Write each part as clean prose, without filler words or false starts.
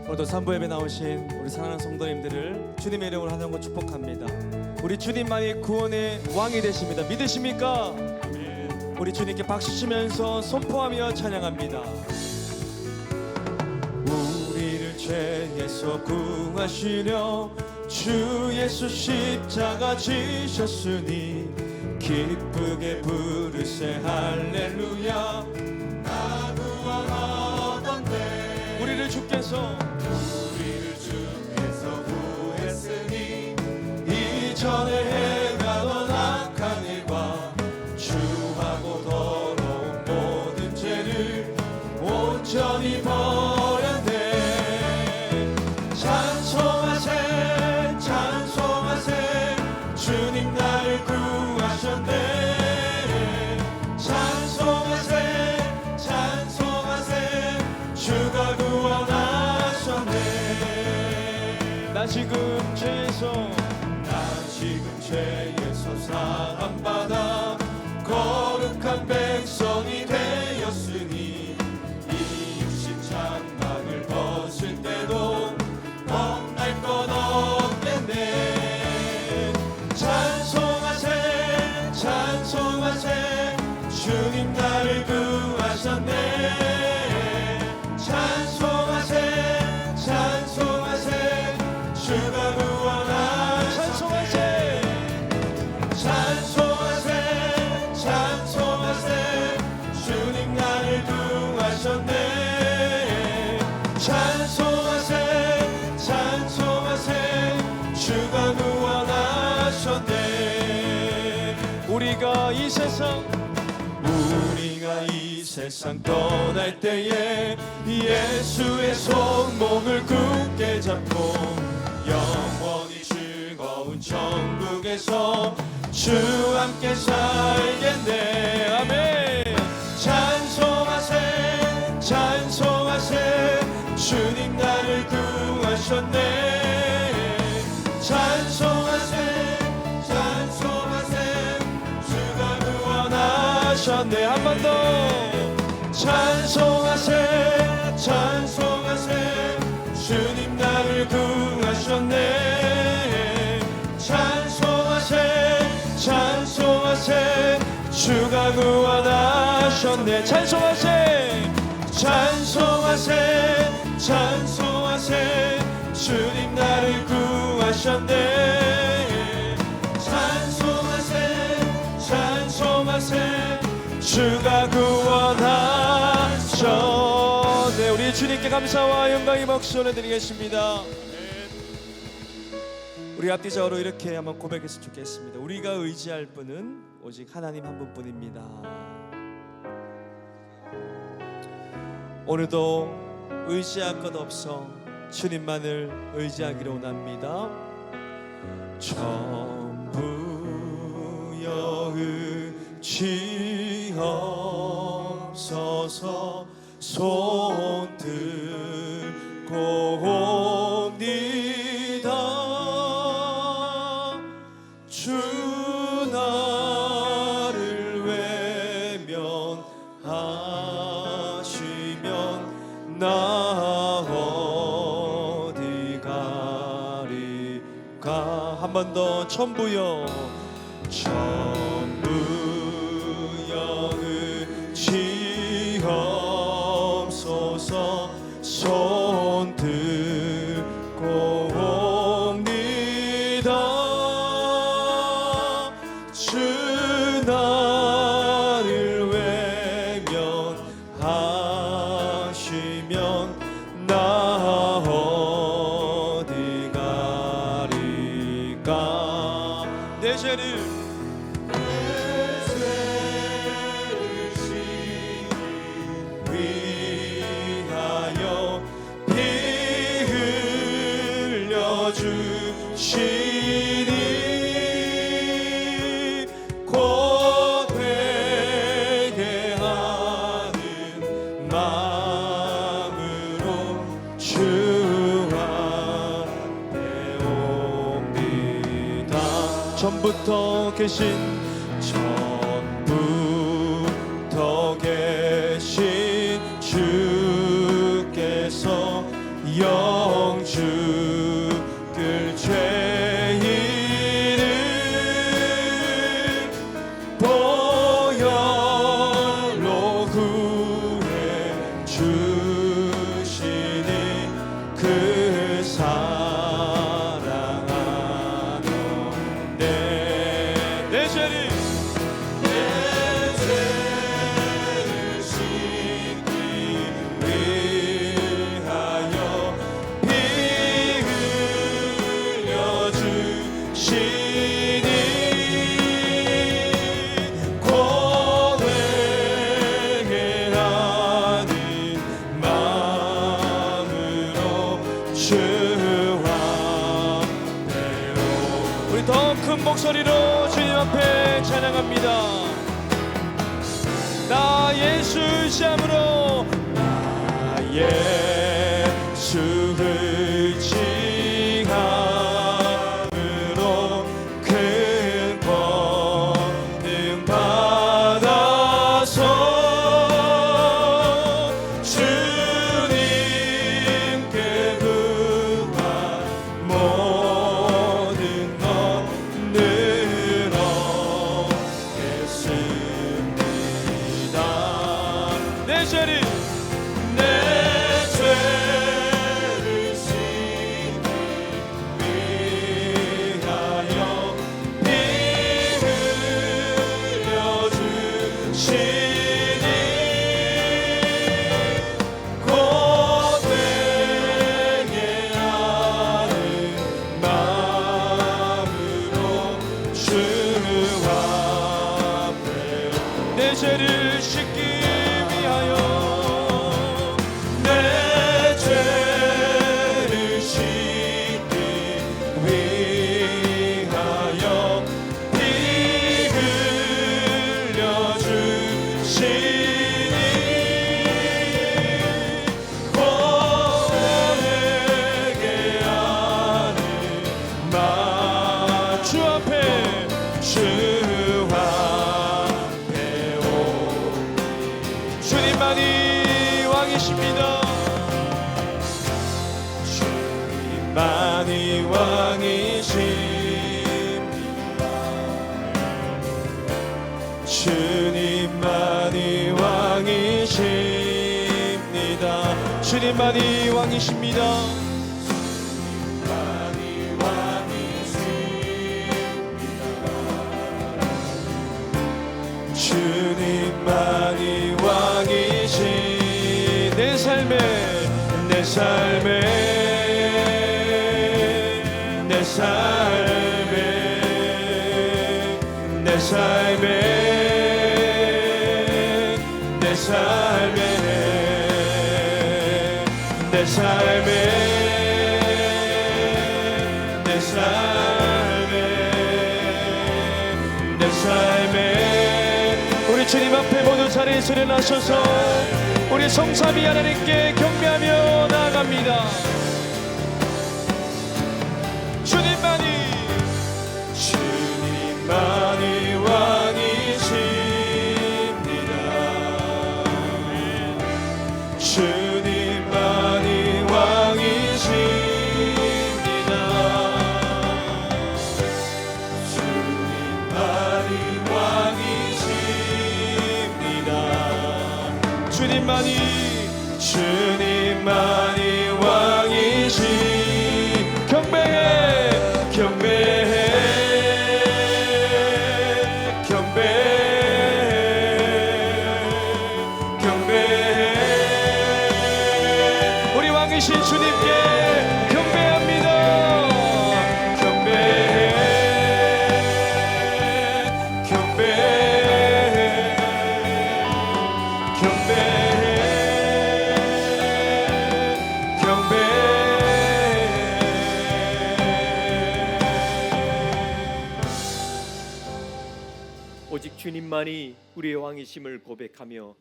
오늘도 산부 예배 나오신 우리 사랑하는 성도님들을 주님의 이름으로 환영하고 축복합니다. 우리 주님만이 구원의 왕이 되십니다. 믿으십니까? 우리 주님께 박수 치면서 선포하며 찬양합니다. 우리를 죄에서 구하시려 주 예수 십자가 지셨으니 기쁘게 부르세 할렐루야. 나 구원하던데 우리를 주께서 구했으니 이전에 행하던 악한 일과 주하고 더러운 모든 죄를 온전히 버렸네. 찬송하세 찬송하세 주님 나를 구하셨네. 찬송하세 찬송하세 주가 구원하셨네. 나 지금 죄에서 사함받아 거룩한 백성이 되었으니 이 육신 장막을 벗을 때도 겁날 것 없겠네. 찬송하세 찬송하세 주님 나를 구하셨네. 찬송하세 찬송하세 주가 구원하셨네. 찬송하세 찬송하세 주님 나를 구하셨네. 찬송하세 찬송하세 주가 구원하셨네. 우리가 이 세상 떠날 때에 예수의 손목을 굳게 잡고 영원히 즐거운 천국에서 주 함께 살겠네. 아멘. 찬송하세 찬송하세 주님 나를 구하셨네. 찬송하세 찬송하세 주가 구원하셨네. 한 번 더. 찬송하세 찬송하세 주님 나를 구하셨네. 찬송하세 찬송하세 주가 구원하셨네. 찬송하세 찬송하세 찬송하세 주님 나를 구하셨네. 찬송하세 찬송하세 주가 구원하셨네. 우리 주님께 감사와 영광의 박수 올려드리겠습니다. 우리 앞뒤적으로 이렇게 한번 고백했으면 좋겠습니다. 우리가 의지할 분은 오직 하나님 한 분뿐입니다. 오늘도 의지할 것 없어 주님만을 의지하기로 원합니다. 전부여 의지없어서 손 들고 옵니다. 주 나를 외면하시면 나 어디 가리까. 한 번 더. 천부여 의지없소서 손 들고 옵니다. 주 나를 외면하시면 나 어디 가리까. 내 죄를 위하여 피 흘려 주시니 곧 회개하는 마음으로 주 앞에 옵니다. 전부터 계신 주께서 주시니 그 사랑하노. 내 죄를 씻기 위하여 피 흘려 주시니 고백하는 마음으로 주와 배워. 우리 더 큰 목소리로 주님 앞에 찬양합니다. 나 예수 의지함으로, 나 예수 의지함으로 큰 권능 받아서 주님께 구한 모든 것 늘어겠습니다. 내 죄를 씻기 위하여 피 흘려 주시니 고백하는 마음으로 주와 배워. 내 죄를 씻기 위하여, 내 죄를 씻기 위하여 피 흘려 주시니 고백하는 마음 주 앞에 주와 배워. 주님만이 왕이십니다. 주님만이 왕이십니다. 주님만이 왕이십니다. 주님만이 왕이십니다. 주님만이 왕이시 내 삶에 내 삶에 내 삶에 내 삶에 내 삶에 내 삶에 내 삶에 내 삶에 우리 주님 앞에 모두 자리에 일어나셔서 우리 성삼위 하나님께 경배하며 나아갑니다. 주님만이 왕이십니다. 주님만이 왕이십니다. 주님만이 왕이십니다. 주님만이 왕이시 경배해 경배해 경배해 우리 왕이신 주님께 경배합니다. 오직 주님만이 우리의 왕이심을 고백하며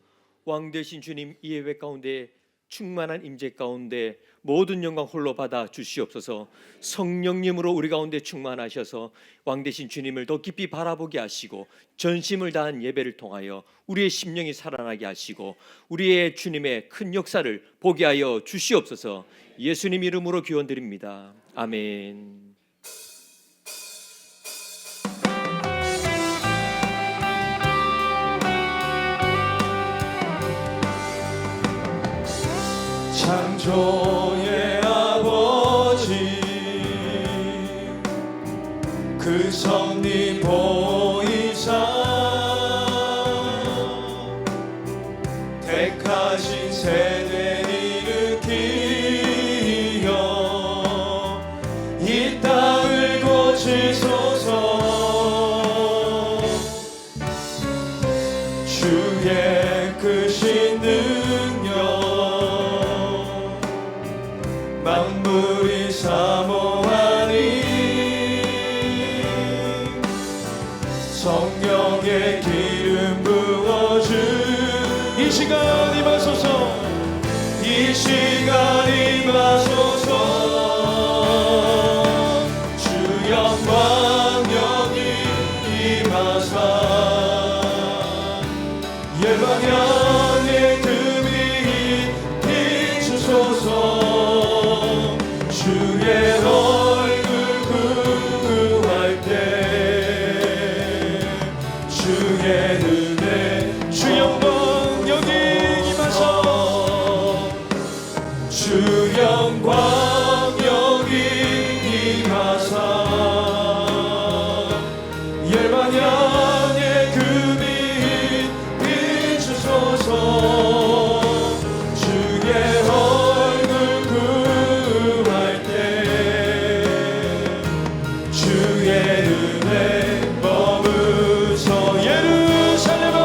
왕 되신 주님 이 예배 가운데 충만한 임재 가운데 모든 영광 홀로 받아 주시옵소서. 성령님으로 우리 가운데 충만하셔서 왕 되신 주님을 더 깊이 바라보게 하시고 전심을 다한 예배를 통하여 우리의 심령이 살아나게 하시고 우리의 주님의 큰 역사를 보게 하여 주시옵소서. 예수님 이름으로 기원드립니다. 아멘. 창조의 아버지 그 섭리 보이사 택하신 세대를 일으키어 이 땅을 고치소서. 주의 크신 능력 만물이 사모하니 성령의 기름 부어주 이 시간 임하소서. 이 시간 임하소서. 주 영광 여기 임하사 열방향의 금이 비추소서. 주의 얼굴 구할 때 주의 은혜 주 영광 여기 임하사 주 영광 여기 임하사 열방향의 금이 비추소서. 주의 얼굴 구할 때 주의 은혜 머무서 예루살렘아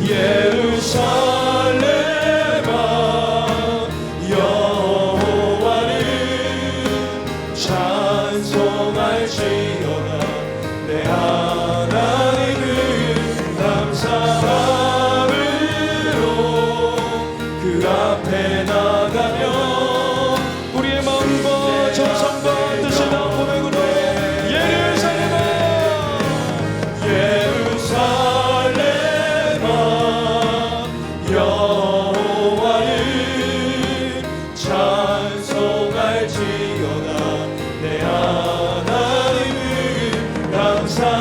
예루살렘아 여호와를 찬송할지어다. 내 하나님을 감사함으로 그 앞에 나가며 우리의 마음과 정성과 뜻을 다한 고백으로 예루살렘아 예루살렘아 여호와를 찬송할지어다. 내 하나님을 감사함으로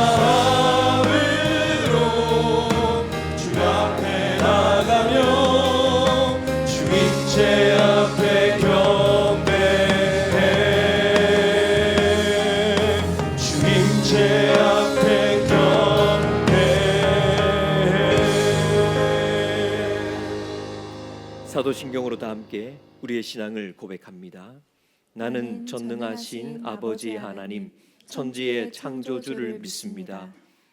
주 앞에 나가며 주 인체 앞에 경배해 주 인체 앞에 경배해. 사도신경으로 다 함께 우리의 신앙을 고백합니다. 나는 전능하신 아버지 하나님 천지의 창조주를 믿습니다.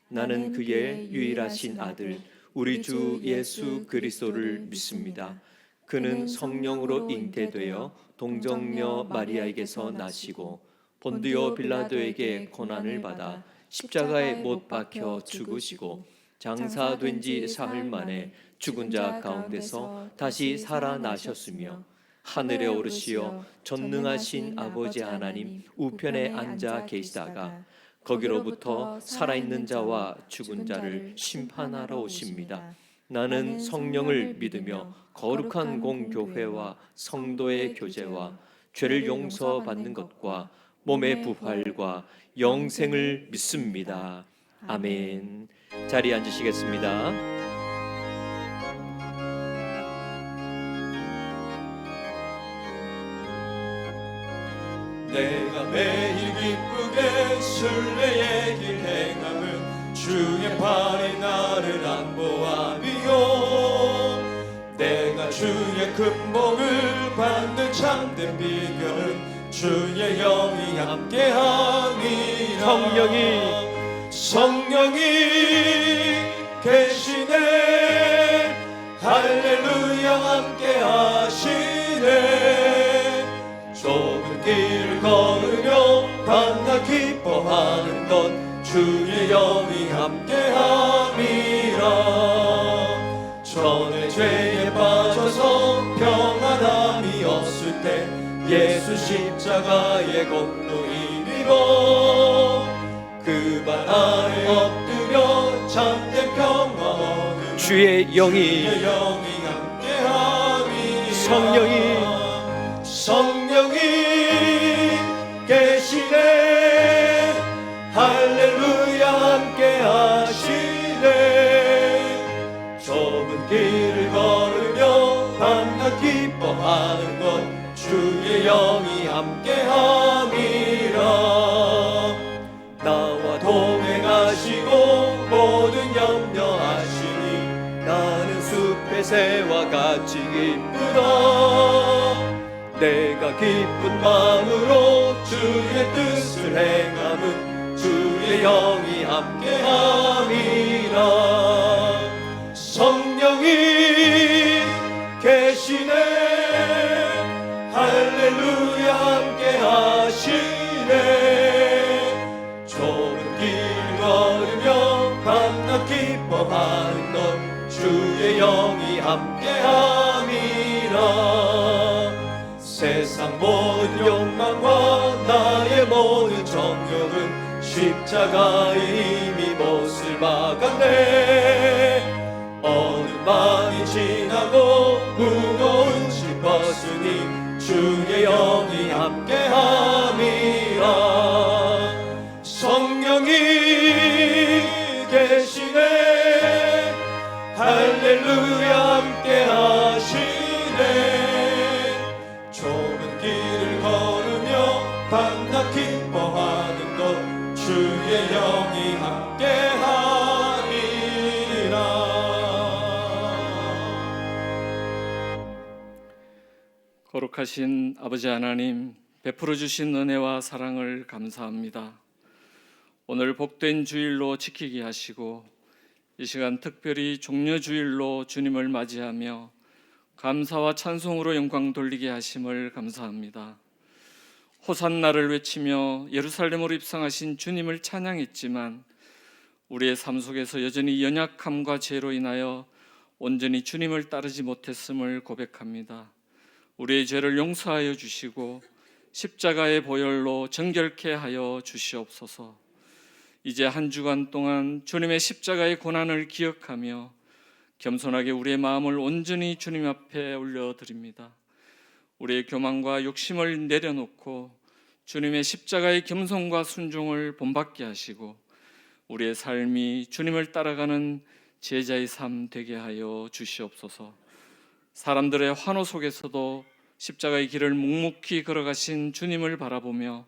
나는 그의 유일하신 아들 우리 주 예수 그리스도를 믿습니다. 그는 성령으로 잉태되어 동정녀 마리아에게서 나시고 본디오 빌라도에게 고난을 받아 십자가에 못 박혀 죽으시고 장사된 지 사흘 만에 죽은 자 가운데서 다시 살아나셨으며 하늘에 오르시어 전능하신 아버지 하나님 우편에 앉아 계시다가 거기로부터 살아있는 자와 죽은 자를 심판하러 오십니다. 나는 성령을 믿으며 거룩한 공교회와 성도의 교제와 죄를 용서받는 것과 몸의 부활과 영생을 믿습니다. 아멘. 자리에 앉으시겠습니다. 내가 매일 기쁘게 순례의 길 행함은 주의 팔이 나를 안보하리요. 내가 주의 큰 복을 받는 참된 비결은 주의 영이 함께함이라. 성령이 계시네 할렐루야 함께하시네. 좁은 길을 걸으며 밤낮 기뻐하는 것 주의 영이 함께함이라. 전에 죄에 빠져서 평안함이 없을 때 예수 십자가의 공로 이미고 그 발 아래 엎드려 참된 평화 얻음 주의 영이 함께함이라. 성령이 계시네 할렐루야 함께하시네. 좁은 길을 걸으며 밤낮 기뻐하는 주의 영이 함께함이라. 나와 동행하시고 모든 염려하시니 나는 숲의 새와 같이 기쁘다. 내가 기쁜 마음으로 주의 뜻을 행함은 주의 영이 함께함이라. 성령이 계시네 할렐루야 함께하시네. 좁은 길 걸으며 밤낮 기뻐하는 것 주의 영이 함께함이라. 세상 모든 욕망과 나의 모든 정욕은 십자가에 이미 못을 박았네. 어느 밤이 지나고 무거운 짐 벗으니 주의 영이 함께함이라. 성령이 계시네 할렐루야 함께하시네. 좁은 길을 걸으며 밤낮 기뻐하는 것 주의 영이 함께하리라. 거룩하신 아버지 하나님, 베풀어 주신 은혜와 사랑을 감사합니다. 오늘 복된 주일로 지키게 하시고 이 시간 특별히 종려주일로 주님을 맞이하며 감사와 찬송으로 영광 돌리게 하심을 감사합니다. 호산나를 외치며 예루살렘으로 입성하신 주님을 찬양했지만 우리의 삶 속에서 여전히 연약함과 죄로 인하여 온전히 주님을 따르지 못했음을 고백합니다. 우리의 죄를 용서하여 주시고 십자가의 보혈로 정결케 하여 주시옵소서. 이제 한 주간 동안 주님의 십자가의 고난을 기억하며 겸손하게 우리의 마음을 온전히 주님 앞에 올려드립니다. 우리의 교만과 욕심을 내려놓고 주님의 십자가의 겸손과 순종을 본받게 하시고 우리의 삶이 주님을 따라가는 제자의 삶 되게 하여 주시옵소서. 사람들의 환호 속에서도 십자가의 길을 묵묵히 걸어가신 주님을 바라보며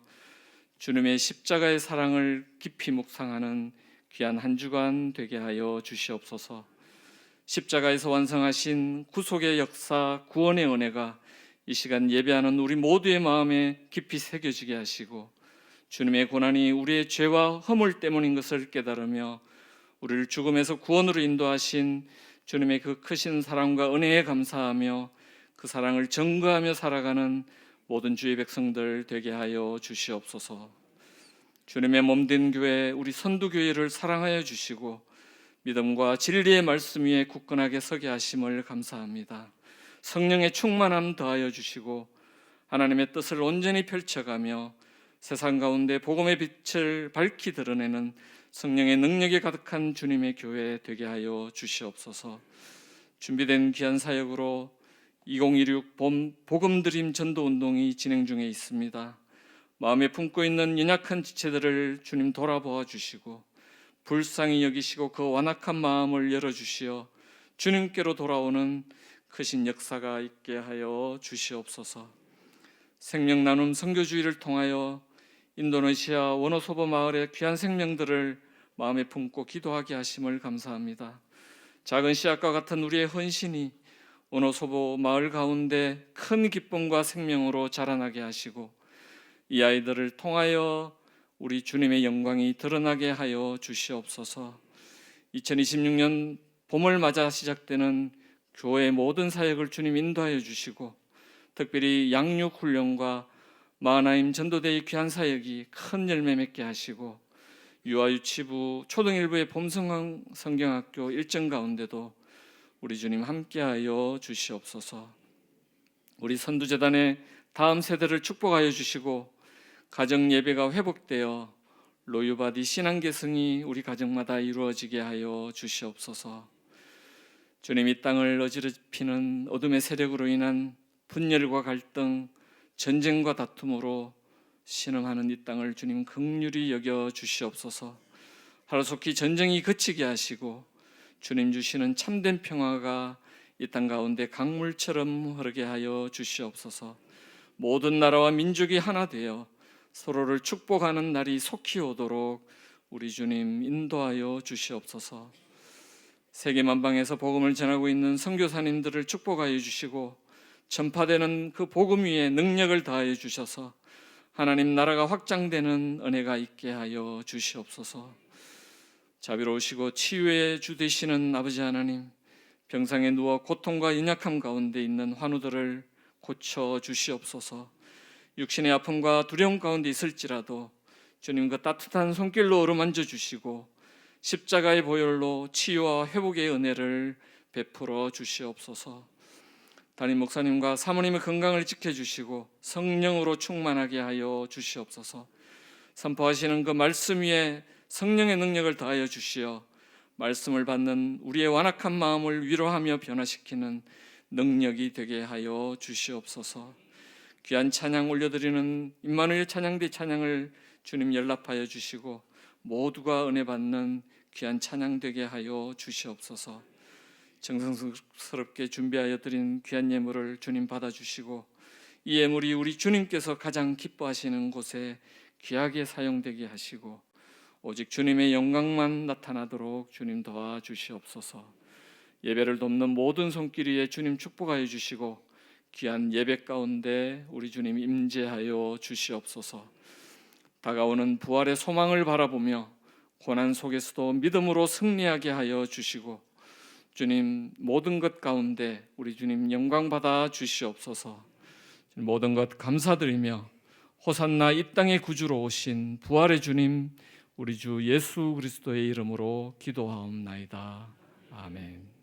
주님의 십자가의 사랑을 깊이 묵상하는 귀한 한 주간 되게 하여 주시옵소서. 십자가에서 완성하신 구속의 역사, 구원의 은혜가 이 시간 예배하는 우리 모두의 마음에 깊이 새겨지게 하시고 주님의 고난이 우리의 죄와 허물 때문인 것을 깨달으며 우리를 죽음에서 구원으로 인도하신 주님의 그 크신 사랑과 은혜에 감사하며 그 사랑을 증거하며 살아가는 모든 주의 백성들 되게 하여 주시옵소서. 주님의 몸된 교회, 우리 선두교회를 사랑하여 주시고 믿음과 진리의 말씀 위에 굳건하게 서게 하심을 감사합니다. 성령의 충만함 더하여 주시고 하나님의 뜻을 온전히 펼쳐가며 세상 가운데 복음의 빛을 밝히 드러내는 성령의 능력이 가득한 주님의 교회 되게 하여 주시옵소서. 준비된 귀한 사역으로 2016 봄 복음드림 전도운동이 진행 중에 있습니다. 마음에 품고 있는 연약한 지체들을 주님 돌아보아 주시고 불쌍히 여기시고 그 완악한 마음을 열어주시어 주님께로 돌아오는 크신 역사가 있게 하여 주시옵소서. 생명나눔 선교주의를 통하여 인도네시아 워노소보 마을의 귀한 생명들을 마음에 품고 기도하게 하심을 감사합니다. 작은 씨앗과 같은 우리의 헌신이 워노소보 마을 가운데 큰 기쁨과 생명으로 자라나게 하시고 이 아이들을 통하여 우리 주님의 영광이 드러나게 하여 주시옵소서. 2026년 봄을 맞아 시작되는 교회의 모든 사역을 주님 인도하여 주시고 특별히 양육훈련과 마하나임 전도대의 귀한 사역이 큰 열매 맺게 하시고 유아유치부 초등일부의 봄성황 성경학교 일정 가운데도 우리 주님 함께하여 주시옵소서. 우리 선두재단의 다음 세대를 축복하여 주시고 가정 예배가 회복되어 로유바디 신앙계승이 우리 가정마다 이루어지게 하여 주시옵소서. 주님, 이 땅을 어지럽히는 어둠의 세력으로 인한 분열과 갈등, 전쟁과 다툼으로 신음하는 이 땅을 주님 긍휼히 여겨 주시옵소서. 하루속히 전쟁이 그치게 하시고 주님 주시는 참된 평화가 이 땅 가운데 강물처럼 흐르게 하여 주시옵소서. 모든 나라와 민족이 하나 되어 서로를 축복하는 날이 속히 오도록 우리 주님 인도하여 주시옵소서. 세계 만방에서 복음을 전하고 있는 선교사님들을 축복하여 주시고 전파되는 그 복음 위에 능력을 다하여 주셔서 하나님 나라가 확장되는 은혜가 있게 하여 주시옵소서. 자비로우시고 치유의 주 되시는 아버지 하나님, 병상에 누워 고통과 연약함 가운데 있는 환우들을 고쳐 주시옵소서. 육신의 아픔과 두려움 가운데 있을지라도 주님 그 따뜻한 손길로 어루만져 주시고 십자가의 보혈로 치유와 회복의 은혜를 베풀어 주시옵소서. 담임 목사님과 사모님의 건강을 지켜주시고 성령으로 충만하게 하여 주시옵소서. 선포하시는 그 말씀 위에 성령의 능력을 다하여 주시어 말씀을 받는 우리의 완악한 마음을 위로하며 변화시키는 능력이 되게 하여 주시옵소서. 귀한 찬양 올려드리는 임마누엘 찬양대 찬양을 주님 연락하여 주시고 모두가 은혜 받는 귀한 찬양 되게 하여 주시옵소서. 정성스럽게 준비하여 드린 귀한 예물을 주님 받아주시고 이 예물이 우리 주님께서 가장 기뻐하시는 곳에 귀하게 사용되게 하시고 오직 주님의 영광만 나타나도록 주님 도와주시옵소서. 예배를 돕는 모든 손길 위에 주님 축복하여 주시고 귀한 예배 가운데 우리 주님 임재하여 주시옵소서. 다가오는 부활의 소망을 바라보며 고난 속에서도 믿음으로 승리하게 하여 주시고 주님 모든 것 가운데 우리 주님 영광 받아 주시옵소서. 모든 것 감사드리며 호산나 이 땅의 구주로 오신 부활의 주님 우리 주 예수 그리스도의 이름으로 기도하옵나이다. 아멘.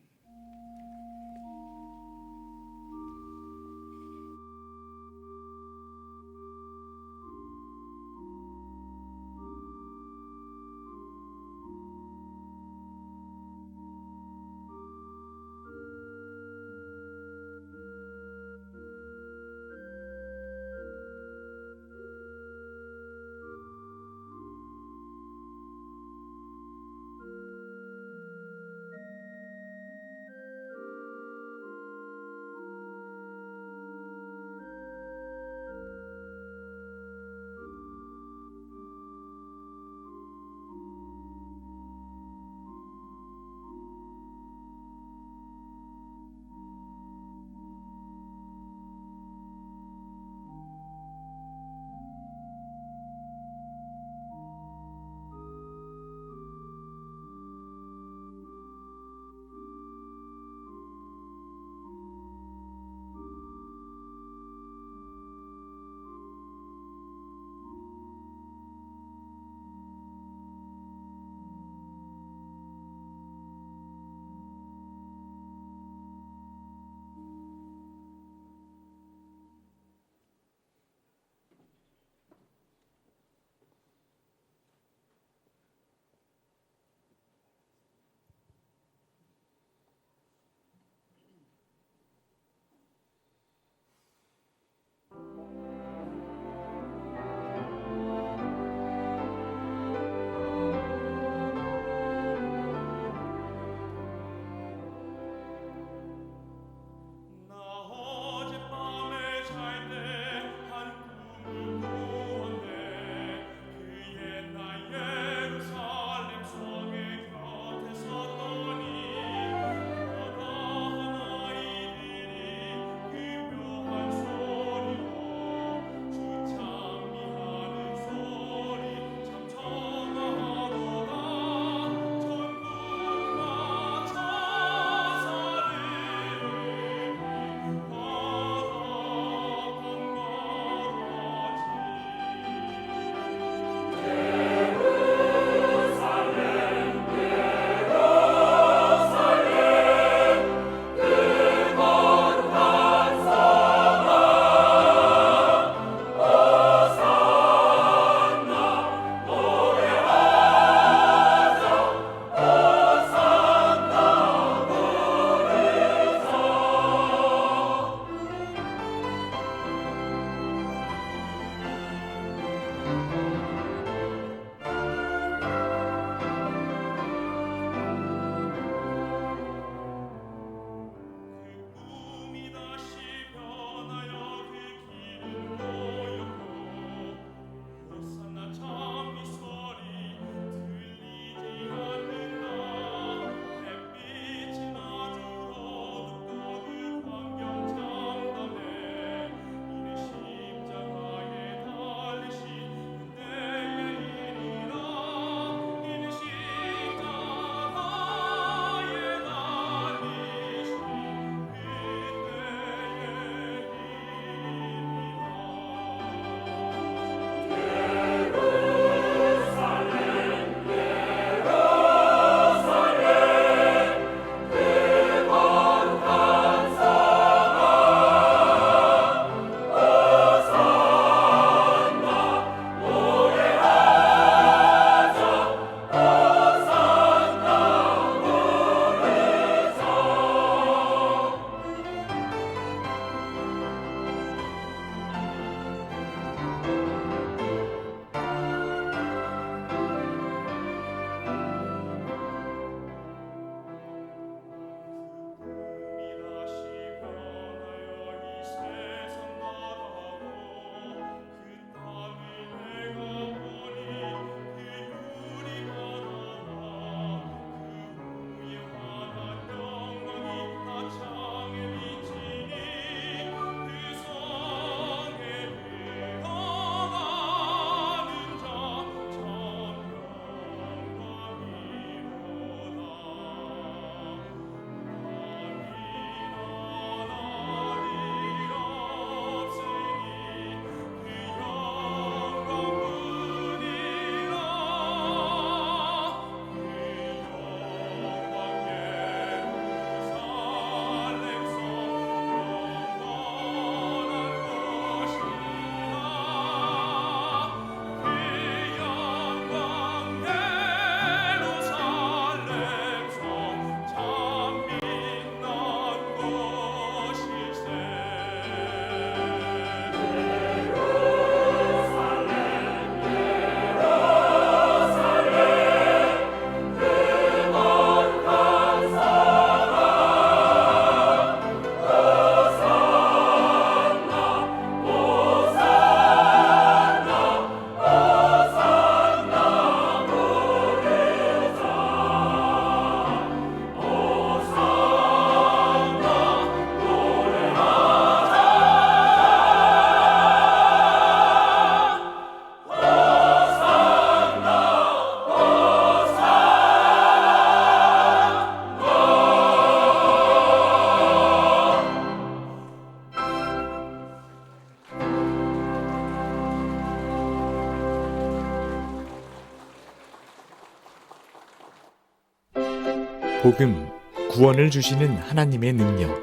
복음, 구원을 주시는 하나님의 능력.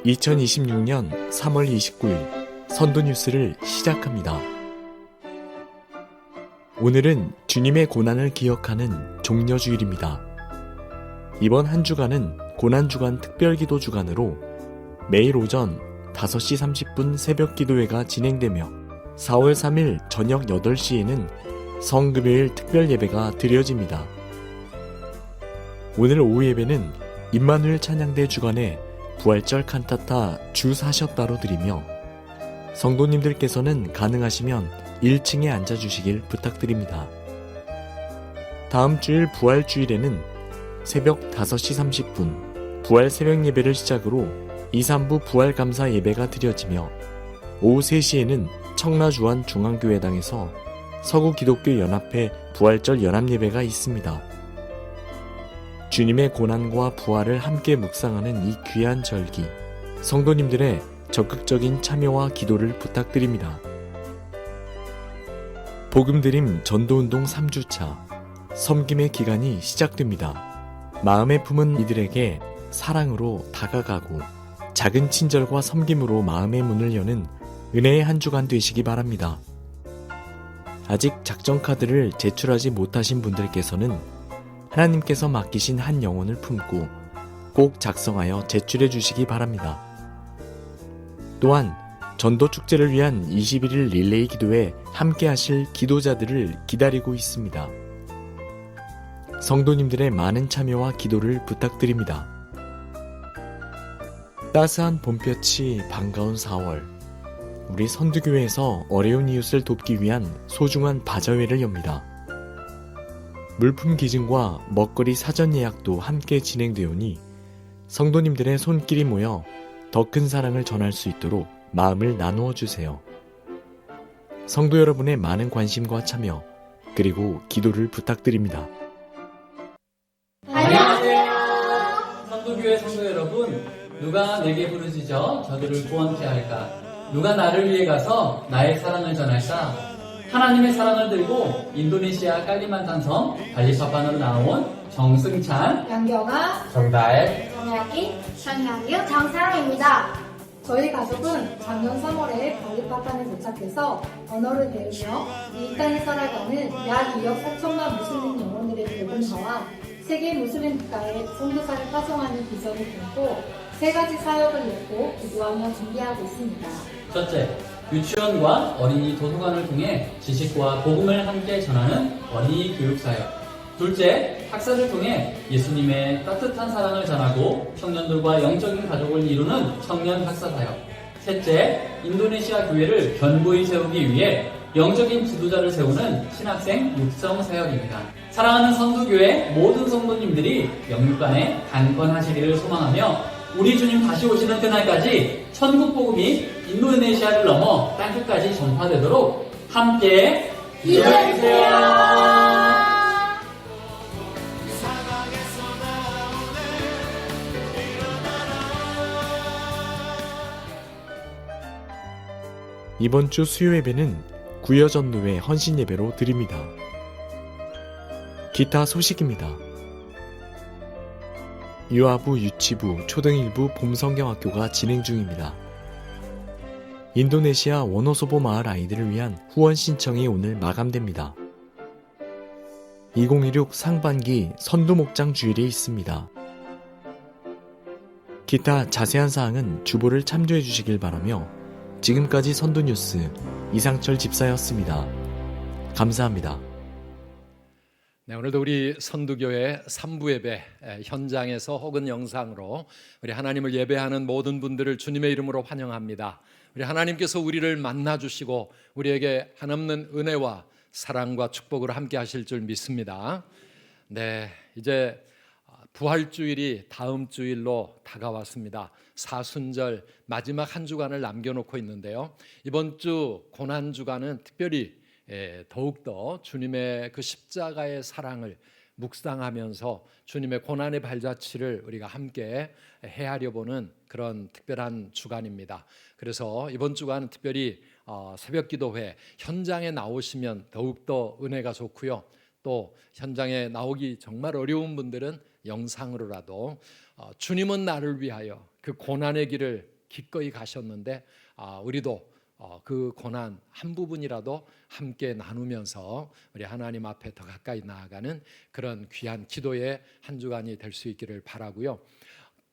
2026년 3월 29일 선도 뉴스를 시작합니다. 오늘은 주님의 고난을 기억하는 종려주일입니다. 이번 한 주간은 고난주간 특별기도 주간으로 매일 오전 5시 30분 새벽 기도회가 진행되며 4월 3일 저녁 8시에는 성금요일 특별 예배가 드려집니다. 오늘 오후 예배는 임마누엘 찬양대 주간에 부활절 칸타타 주 사셨다로 드리며 성도님들께서는 가능하시면 1층에 앉아주시길 부탁드립니다. 다음 주일 부활주일에는 새벽 5시 30분 부활 새벽 예배를 시작으로 2, 3부 부활 감사 예배가 드려지며 오후 3시에는 청라주안 중앙교회당에서 서구 기독교 연합회 부활절 연합 예배가 있습니다. 주님의 고난과 부활을 함께 묵상하는 이 귀한 절기, 성도님들의 적극적인 참여와 기도를 부탁드립니다. 복음드림 전도운동 3주차 섬김의 기간이 시작됩니다. 마음에 품은 이들에게 사랑으로 다가가고 작은 친절과 섬김으로 마음의 문을 여는 은혜의 한 주간 되시기 바랍니다. 아직 작전 카드를 제출하지 못하신 분들께서는 하나님께서 맡기신 한 영혼을 품고 꼭 작성하여 제출해 주시기 바랍니다. 또한 전도 축제를 위한 21일 릴레이 기도에 함께 하실 기도자들을 기다리고 있습니다. 성도님들의 많은 참여와 기도를 부탁드립니다. 따스한 봄볕이 반가운 4월, 우리 선두교회에서 어려운 이웃을 돕기 위한 소중한 바자회를 엽니다. 물품 기증과 먹거리 사전 예약도 함께 진행되오니 성도님들의 손길이 모여 더 큰 사랑을 전할 수 있도록 마음을 나누어 주세요. 성도 여러분의 많은 관심과 참여 그리고 기도를 부탁드립니다. 안녕하세요. 선도교회 성도 여러분, 누가 내게 부르짖어 저들을 구원케 할까? 누가 나를 위해 가서 나의 사랑을 전할까? 하나님의 사랑을 들고 인도네시아 깔리만탄 섬 발리파판으로 나온 정승찬, 양경아, 정다혜, 정약이, 장양규, 장사랑입니다. 저희 가족은 작년 3월에 발리파판에 도착해서 언어를 배우며 이 땅에 살아가는 약 2억 4천만 무슬림 영혼들의 복음화와 세계 무슬림 국가에 선교사를 파송하는 비전을 품고 3가지 사역을 놓고 기도하며 준비하고 있습니다. 첫째, 유치원과 어린이 도서관을 통해 지식과 복음을 함께 전하는 어린이 교육 사역. 둘째, 학사를 통해 예수님의 따뜻한 사랑을 전하고 청년들과 영적인 가족을 이루는 청년 학사 사역. 셋째, 인도네시아 교회를 견고히 세우기 위해 영적인 지도자를 세우는 신학생 육성 사역입니다. 사랑하는 선두교회 모든 성도님들이 영육간에 강건하시기를 소망하며 우리 주님 다시 오시는 그날까지 천국 복음이 인도네시아를 넘어 땅끝까지 전파되도록 함께 기도해주세요. 이번 주 수요 예배는 구여전도회 헌신 예배로 드립니다. 기타 소식입니다. 유아부, 유치부, 초등1부 봄성경학교가 진행 중입니다. 인도네시아 워노소보 마을 아이들을 위한 후원 신청이 오늘 마감됩니다. 2016 상반기 선두목장 주일이 있습니다. 기타 자세한 사항은 주보를 참조해 주시길 바라며 지금까지 선두뉴스 이상철 집사였습니다. 감사합니다. 네, 오늘도 우리 선두교회 3부 예배 현장에서 혹은 영상으로 우리 하나님을 예배하는 모든 분들을 주님의 이름으로 환영합니다. 우리 하나님께서 우리를 만나주시고 우리에게 한없는 은혜와 사랑과 축복을 함께 하실 줄 믿습니다. 네, 이제 부활주일이 다음 주일로 다가왔습니다. 사순절 마지막 한 주간을 남겨놓고 있는데요. 이번 주 고난주간은 특별히 더욱더 주님의 그 십자가의 사랑을 묵상하면서 주님의 고난의 발자취를 우리가 함께 헤아려 보는 그런 특별한 주간입니다. 그래서 이번 주간은 특별히 새벽 기도회 현장에 나오시면 더욱더 은혜가 좋고요. 또 현장에 나오기 정말 어려운 분들은 영상으로라도 주님은 나를 위하여 그 고난의 길을 기꺼이 가셨는데 우리도 그 고난 한 부분이라도 함께 나누면서 우리 하나님 앞에 더 가까이 나아가는 그런 귀한 기도의 한 주간이 될 수 있기를 바라고요.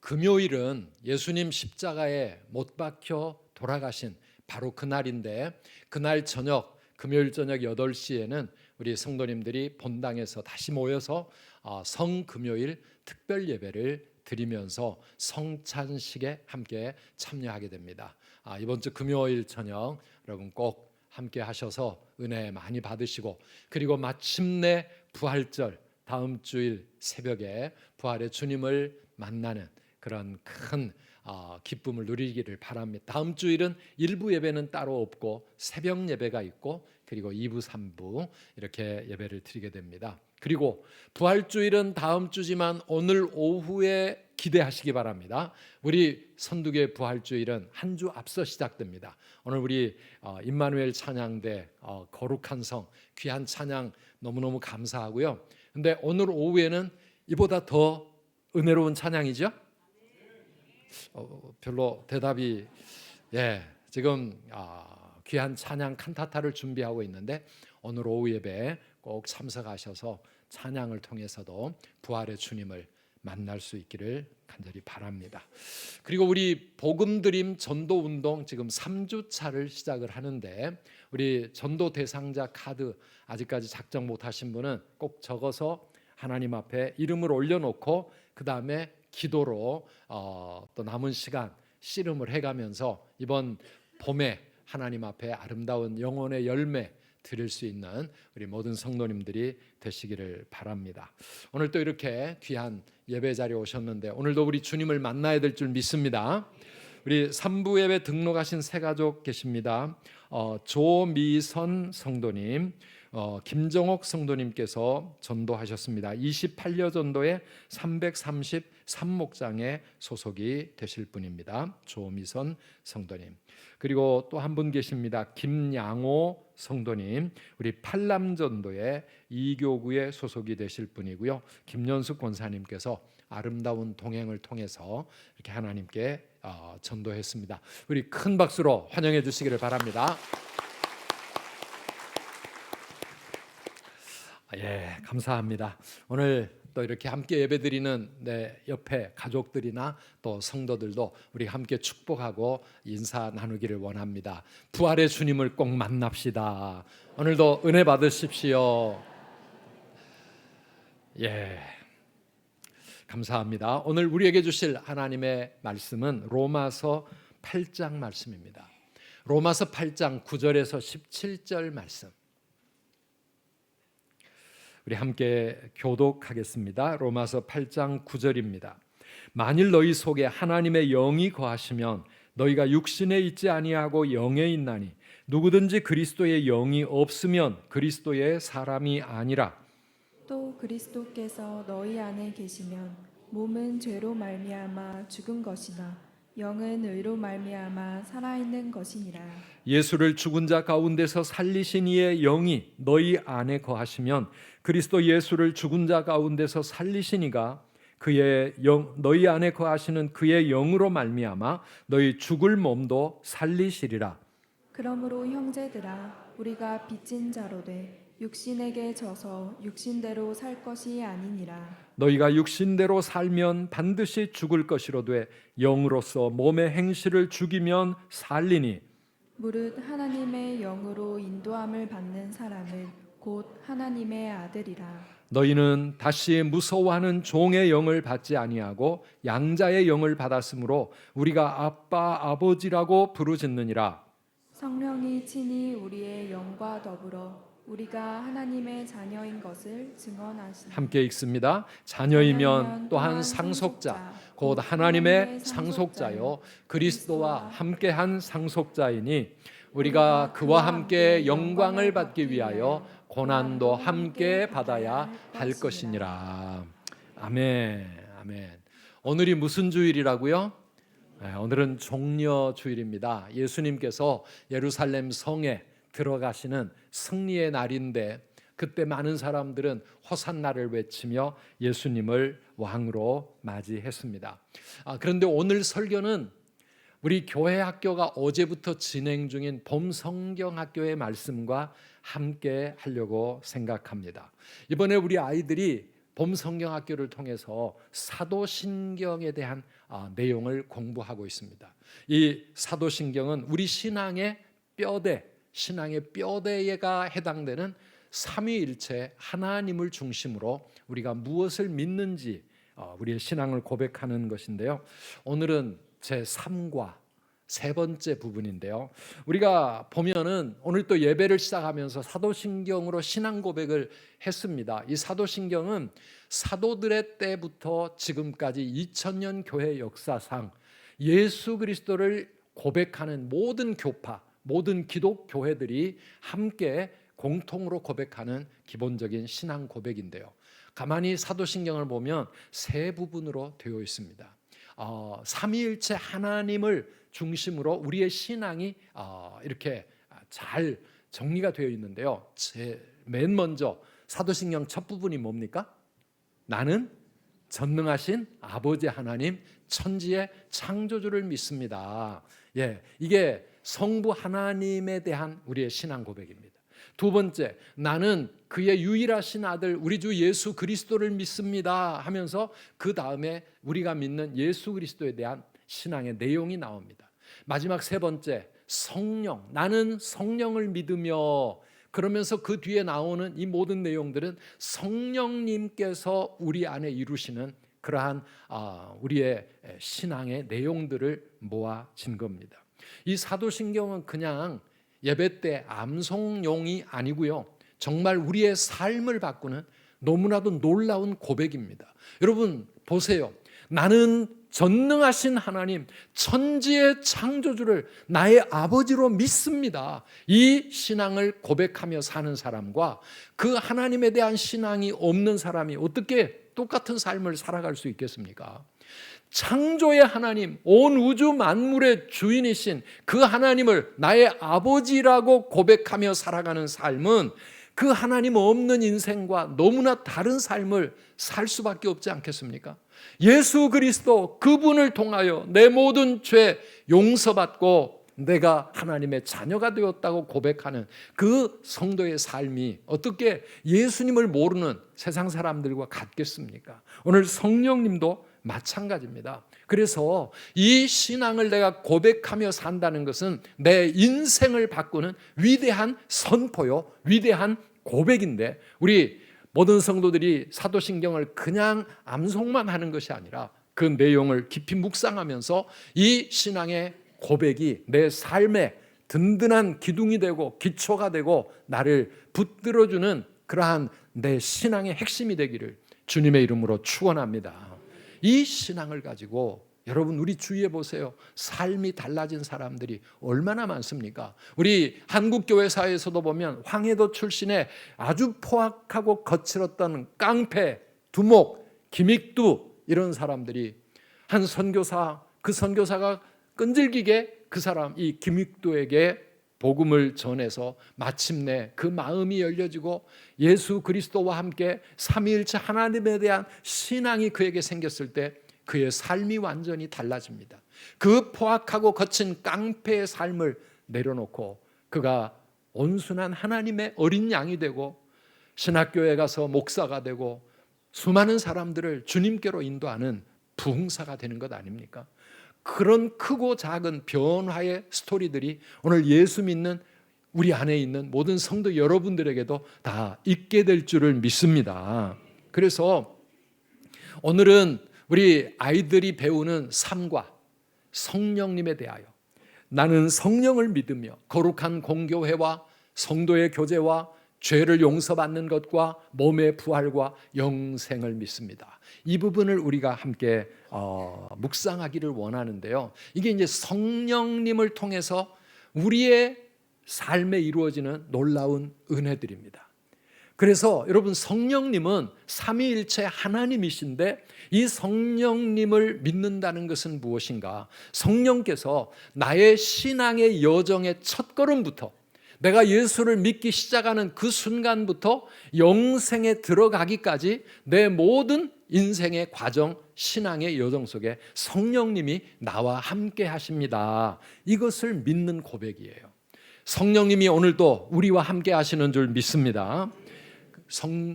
금요일은 예수님 십자가에 못 박혀 돌아가신 바로 그날인데, 그날 저녁 금요일 저녁 8시에는 우리 성도님들이 본당에서 다시 모여서 성금요일 특별 예배를 드리면서 성찬식에 함께 참여하게 됩니다. 이번 주 금요일 저녁 여러분 꼭 함께 하셔서 은혜 많이 받으시고, 그리고 마침내 부활절 다음 주일 새벽에 부활의 주님을 만나는 그런 큰 기쁨을 누리기를 바랍니다. 다음 주일은 일부 예배는 따로 없고 새벽 예배가 있고, 그리고 2부 3부 이렇게 예배를 드리게 됩니다. 그리고 부활주일은 다음 주지만 오늘 오후에 기대하시기 바랍니다. 우리 선두교의 부활주일은 한 주 앞서 시작됩니다. 오늘 우리 임마누엘 찬양대 거룩한 성 귀한 찬양 너무너무 감사하고요. 근데 오늘 오후에는 이보다 더 은혜로운 찬양이죠? 별로 대답이 지금 귀한 찬양 칸타타를 준비하고 있는데 오늘 오후 예배에 꼭 참석하셔서 찬양을 통해서도 부활의 주님을 만날 수 있기를 간절히 바랍니다. 그리고 우리 복음드림 전도운동 지금 3주차를 시작을 하는데, 우리 전도 대상자 카드 아직까지 작성 못하신 분은 꼭 적어서 하나님 앞에 이름을 올려놓고 그 다음에 기도로 또 남은 시간 씨름을 해가면서 이번 봄에 하나님 앞에 아름다운 영혼의 열매 드릴 수 있는 우리 모든 성도님들이 되시기를 바랍니다. 오늘 또 이렇게 귀한 예배 자리에 오셨는데 오늘도 우리 주님을 만나야 될 줄 믿습니다. 우리 3부 예배 등록하신 세 가족 계십니다. 조미선 성도님, 김정옥 성도님께서 전도하셨습니다. 28여 전도에 333목장에 소속이 되실 분입니다. 조미선 성도님. 그리고 또 한 분 계십니다. 김양호 성도님, 우리 팔남전도의 이교구에 소속이 되실 분이고요. 김연숙 권사님께서 아름다운 동행을 통해서 이렇게 하나님께 전도했습니다. 우리 큰 박수로 환영해 주시기를 바랍니다. 감사합니다. 오늘 또 이렇게 함께 예배드리는 내 옆에 가족들이나 또 성도들도 우리 함께 축복하고 인사 나누기를 원합니다. 부활의 주님을 꼭 만납시다. 오늘도 은혜 받으십시오. 감사합니다. 오늘 우리에게 주실 하나님의 말씀은 로마서 8장 말씀입니다. 로마서 8장 9절에서 17절 말씀. 우리 함께 교독하겠습니다. 로마서 8장 9절입니다. 만일 너희 속에 하나님의 영이 거하시면 너희가 육신에 있지 아니하고 영에 있나니 누구든지 그리스도의 영이 없으면 그리스도의 사람이 아니라. 또 그리스도께서 너희 안에 계시면 몸은 죄로 말미암아 죽은 것이나 영은 의로 말미암아 살아있는 것이니라. 예수를 죽은 자 가운데서 살리신 이의 영이 너희 안에 거하시면 그리스도 예수를 죽은 자 가운데서 살리신 이가 그의 영, 너희 안에 거하시는 그의 영으로 말미암아 너희 죽을 몸도 살리시리라. 그러므로 형제들아, 우리가 빚진 자로 돼 육신에게 져서 육신대로 살 것이 아니니라. 너희가 육신대로 살면 반드시 죽을 것이로되 영으로서 몸의 행실을 죽이면 살리니. 무릇 하나님의 영으로 인도함을 받는 사람은 곧 하나님의 아들이라. 너희는 다시 무서워하는 종의 영을 받지 아니하고 양자의 영을 받았으므로 우리가 아빠 아버지라고 부르짖느니라. 성령이 친히 우리의 영과 더불어 우리가 하나님의 자녀인 것을 증언하시니. 함께 읽습니다. 자녀이면 또한 상속자 곧 하나님의 상속자요 그리스도와 함께한 상속자이니 우리가 그와 함께 영광을 받기 위하여 고난도 함께 받아야 할 것이니라. 아멘. 아멘. 오늘이 무슨 주일이라고요? 오늘은 종려 주일입니다. 예수님께서 예루살렘 성에 들어가시는 승리의 날인데 그때 많은 사람들은 호산나를 외치며 예수님을 왕으로 맞이했습니다. 그런데 오늘 설교는 우리 교회 학교가 어제부터 진행 중인 봄 성경 학교의 말씀과 함께 하려고 생각합니다. 이번에 우리 아이들이 봄 성경 학교를 통해서 사도신경에 대한 내용을 공부하고 있습니다. 이 사도신경은 우리 신앙의 뼈대가 해당되는 삼위일체 하나님을 중심으로 우리가 무엇을 믿는지 우리의 신앙을 고백하는 것인데요. 오늘은 제3과 세 번째 부분인데요. 우리가 보면은 오늘 또 예배를 시작하면서 사도신경으로 신앙 고백을 했습니다. 이 사도신경은 사도들의 때부터 지금까지 2000년 교회 역사상 예수 그리스도를 고백하는 모든 교파, 모든 기독 교회들이 함께 공통으로 고백하는 기본적인 신앙 고백인데요. 가만히 사도신경을 보면 세 부분으로 되어 있습니다. 삼위일체 하나님을 중심으로 우리의 신앙이 이렇게 잘 정리가 되어 있는데요. 맨 먼저 사도신경 첫 부분이 뭡니까? 나는 전능하신 아버지 하나님 천지의 창조주를 믿습니다. 이게 성부 하나님에 대한 우리의 신앙 고백입니다. 두 번째, 나는 그의 유일하신 아들 우리 주 예수 그리스도를 믿습니다 하면서 그 다음에 우리가 믿는 예수 그리스도에 대한 신앙의 내용이 나옵니다. 마지막 세 번째, 성령, 나는 성령을 믿으며, 그러면서 그 뒤에 나오는 이 모든 내용들은 성령님께서 우리 안에 이루시는 그러한 우리의 신앙의 내용들을 모아진 겁니다. 이 사도신경은 그냥 예배 때 암송용이 아니고요, 정말 우리의 삶을 바꾸는 너무나도 놀라운 고백입니다. 여러분 보세요. 나는 전능하신 하나님 천지의 창조주를 나의 아버지로 믿습니다. 이 신앙을 고백하며 사는 사람과 그 하나님에 대한 신앙이 없는 사람이 어떻게 똑같은 삶을 살아갈 수 있겠습니까? 창조의 하나님, 온 우주 만물의 주인이신 그 하나님을 나의 아버지라고 고백하며 살아가는 삶은 그 하나님 없는 인생과 너무나 다른 삶을 살 수밖에 없지 않겠습니까? 예수 그리스도 그분을 통하여 내 모든 죄 용서받고 내가 하나님의 자녀가 되었다고 고백하는 그 성도의 삶이 어떻게 예수님을 모르는 세상 사람들과 같겠습니까? 오늘 성령님도 마찬가지입니다. 그래서 이 신앙을 내가 고백하며 산다는 것은 내 인생을 바꾸는 위대한 선포요, 위대한 고백인데, 우리 모든 성도들이 사도신경을 그냥 암송만 하는 것이 아니라 그 내용을 깊이 묵상하면서 이 신앙의 고백이 내 삶의 든든한 기둥이 되고 기초가 되고 나를 붙들어주는 그러한 내 신앙의 핵심이 되기를 주님의 이름으로 축원합니다. 이 신앙을 가지고 여러분 우리 주위에 보세요. 삶이 달라진 사람들이 얼마나 많습니까? 우리 한국교회사에서도 보면 황해도 출신의 아주 포악하고 거칠었던 깡패, 두목, 김익두 이런 사람들이 한 선교사, 그 선교사가 끈질기게 그 사람 이 김익두에게 복음을 전해서 마침내 그 마음이 열려지고 예수 그리스도와 함께 삼위일체 하나님에 대한 신앙이 그에게 생겼을 때 그의 삶이 완전히 달라집니다. 그 포악하고 거친 깡패의 삶을 내려놓고 그가 온순한 하나님의 어린 양이 되고 신학교에 가서 목사가 되고 수많은 사람들을 주님께로 인도하는 부흥사가 되는 것 아닙니까? 그런 크고 작은 변화의 스토리들이 오늘 예수 믿는 우리 안에 있는 모든 성도 여러분들에게도 다 있게 될 줄을 믿습니다. 그래서 오늘은 우리 아이들이 배우는 삶과 성령님에 대하여, 나는 성령을 믿으며 거룩한 공교회와 성도의 교제와 죄를 용서받는 것과 몸의 부활과 영생을 믿습니다. 이 부분을 우리가 함께 묵상하기를 원하는데요. 이게 이제 성령님을 통해서 우리의 삶에 이루어지는 놀라운 은혜들입니다. 그래서 여러분 성령님은 삼위일체 하나님이신데 이 성령님을 믿는다는 것은 무엇인가? 성령께서 나의 신앙의 여정의 첫걸음부터 내가 예수를 믿기 시작하는 그 순간부터 영생에 들어가기까지 내 모든 인생의 과정, 신앙의 여정 속에 성령님이 나와 함께 하십니다. 이것을 믿는 고백이에요. 성령님이 오늘도 우리와 함께 하시는 줄 믿습니다.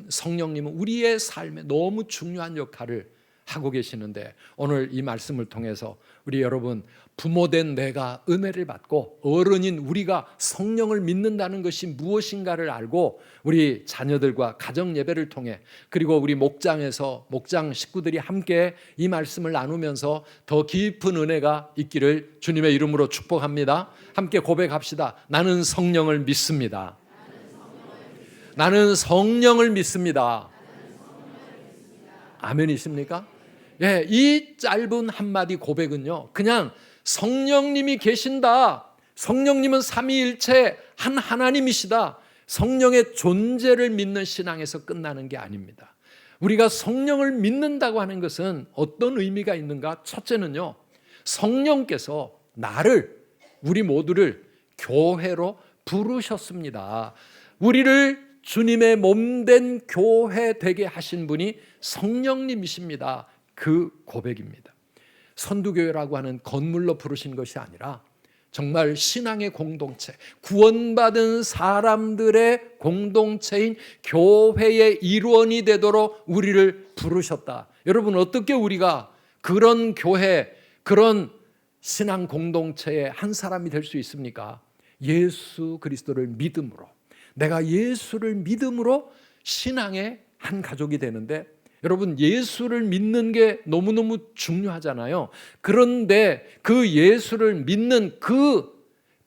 성령님은 우리의 삶에 너무 중요한 역할을 하고 계시는데, 오늘 이 말씀을 통해서 우리 여러분, 부모된 내가 은혜를 받고 어른인 우리가 성령을 믿는다는 것이 무엇인가를 알고 우리 자녀들과 가정 예배를 통해, 그리고 우리 목장에서 목장 식구들이 함께 이 말씀을 나누면서 더 깊은 은혜가 있기를 주님의 이름으로 축복합니다. 함께 고백합시다. 나는 성령을 믿습니다. 나는 성령을 믿습니다. 아멘이십니까? 예, 이 짧은 한마디 고백은요, 그냥 성령님이 계신다, 성령님은 삼위일체 한 하나님이시다, 성령의 존재를 믿는 신앙에서 끝나는 게 아닙니다. 우리가 성령을 믿는다고 하는 것은 어떤 의미가 있는가? 첫째는요, 성령께서 나를, 우리 모두를 교회로 부르셨습니다. 우리를 주님의 몸된 교회 되게 하신 분이 성령님이십니다. 그 고백입니다. 선두교회라고 하는 건물로 부르신 것이 아니라 정말 신앙의 공동체, 구원받은 사람들의 공동체인 교회의 일원이 되도록 우리를 부르셨다. 여러분, 어떻게 우리가 그런 교회, 그런 신앙 공동체의 한 사람이 될 수 있습니까? 예수 그리스도를 믿음으로, 내가 예수를 믿음으로 신앙의 한 가족이 되는데, 여러분, 예수를 믿는 게 너무너무 중요하잖아요. 그런데 그 예수를 믿는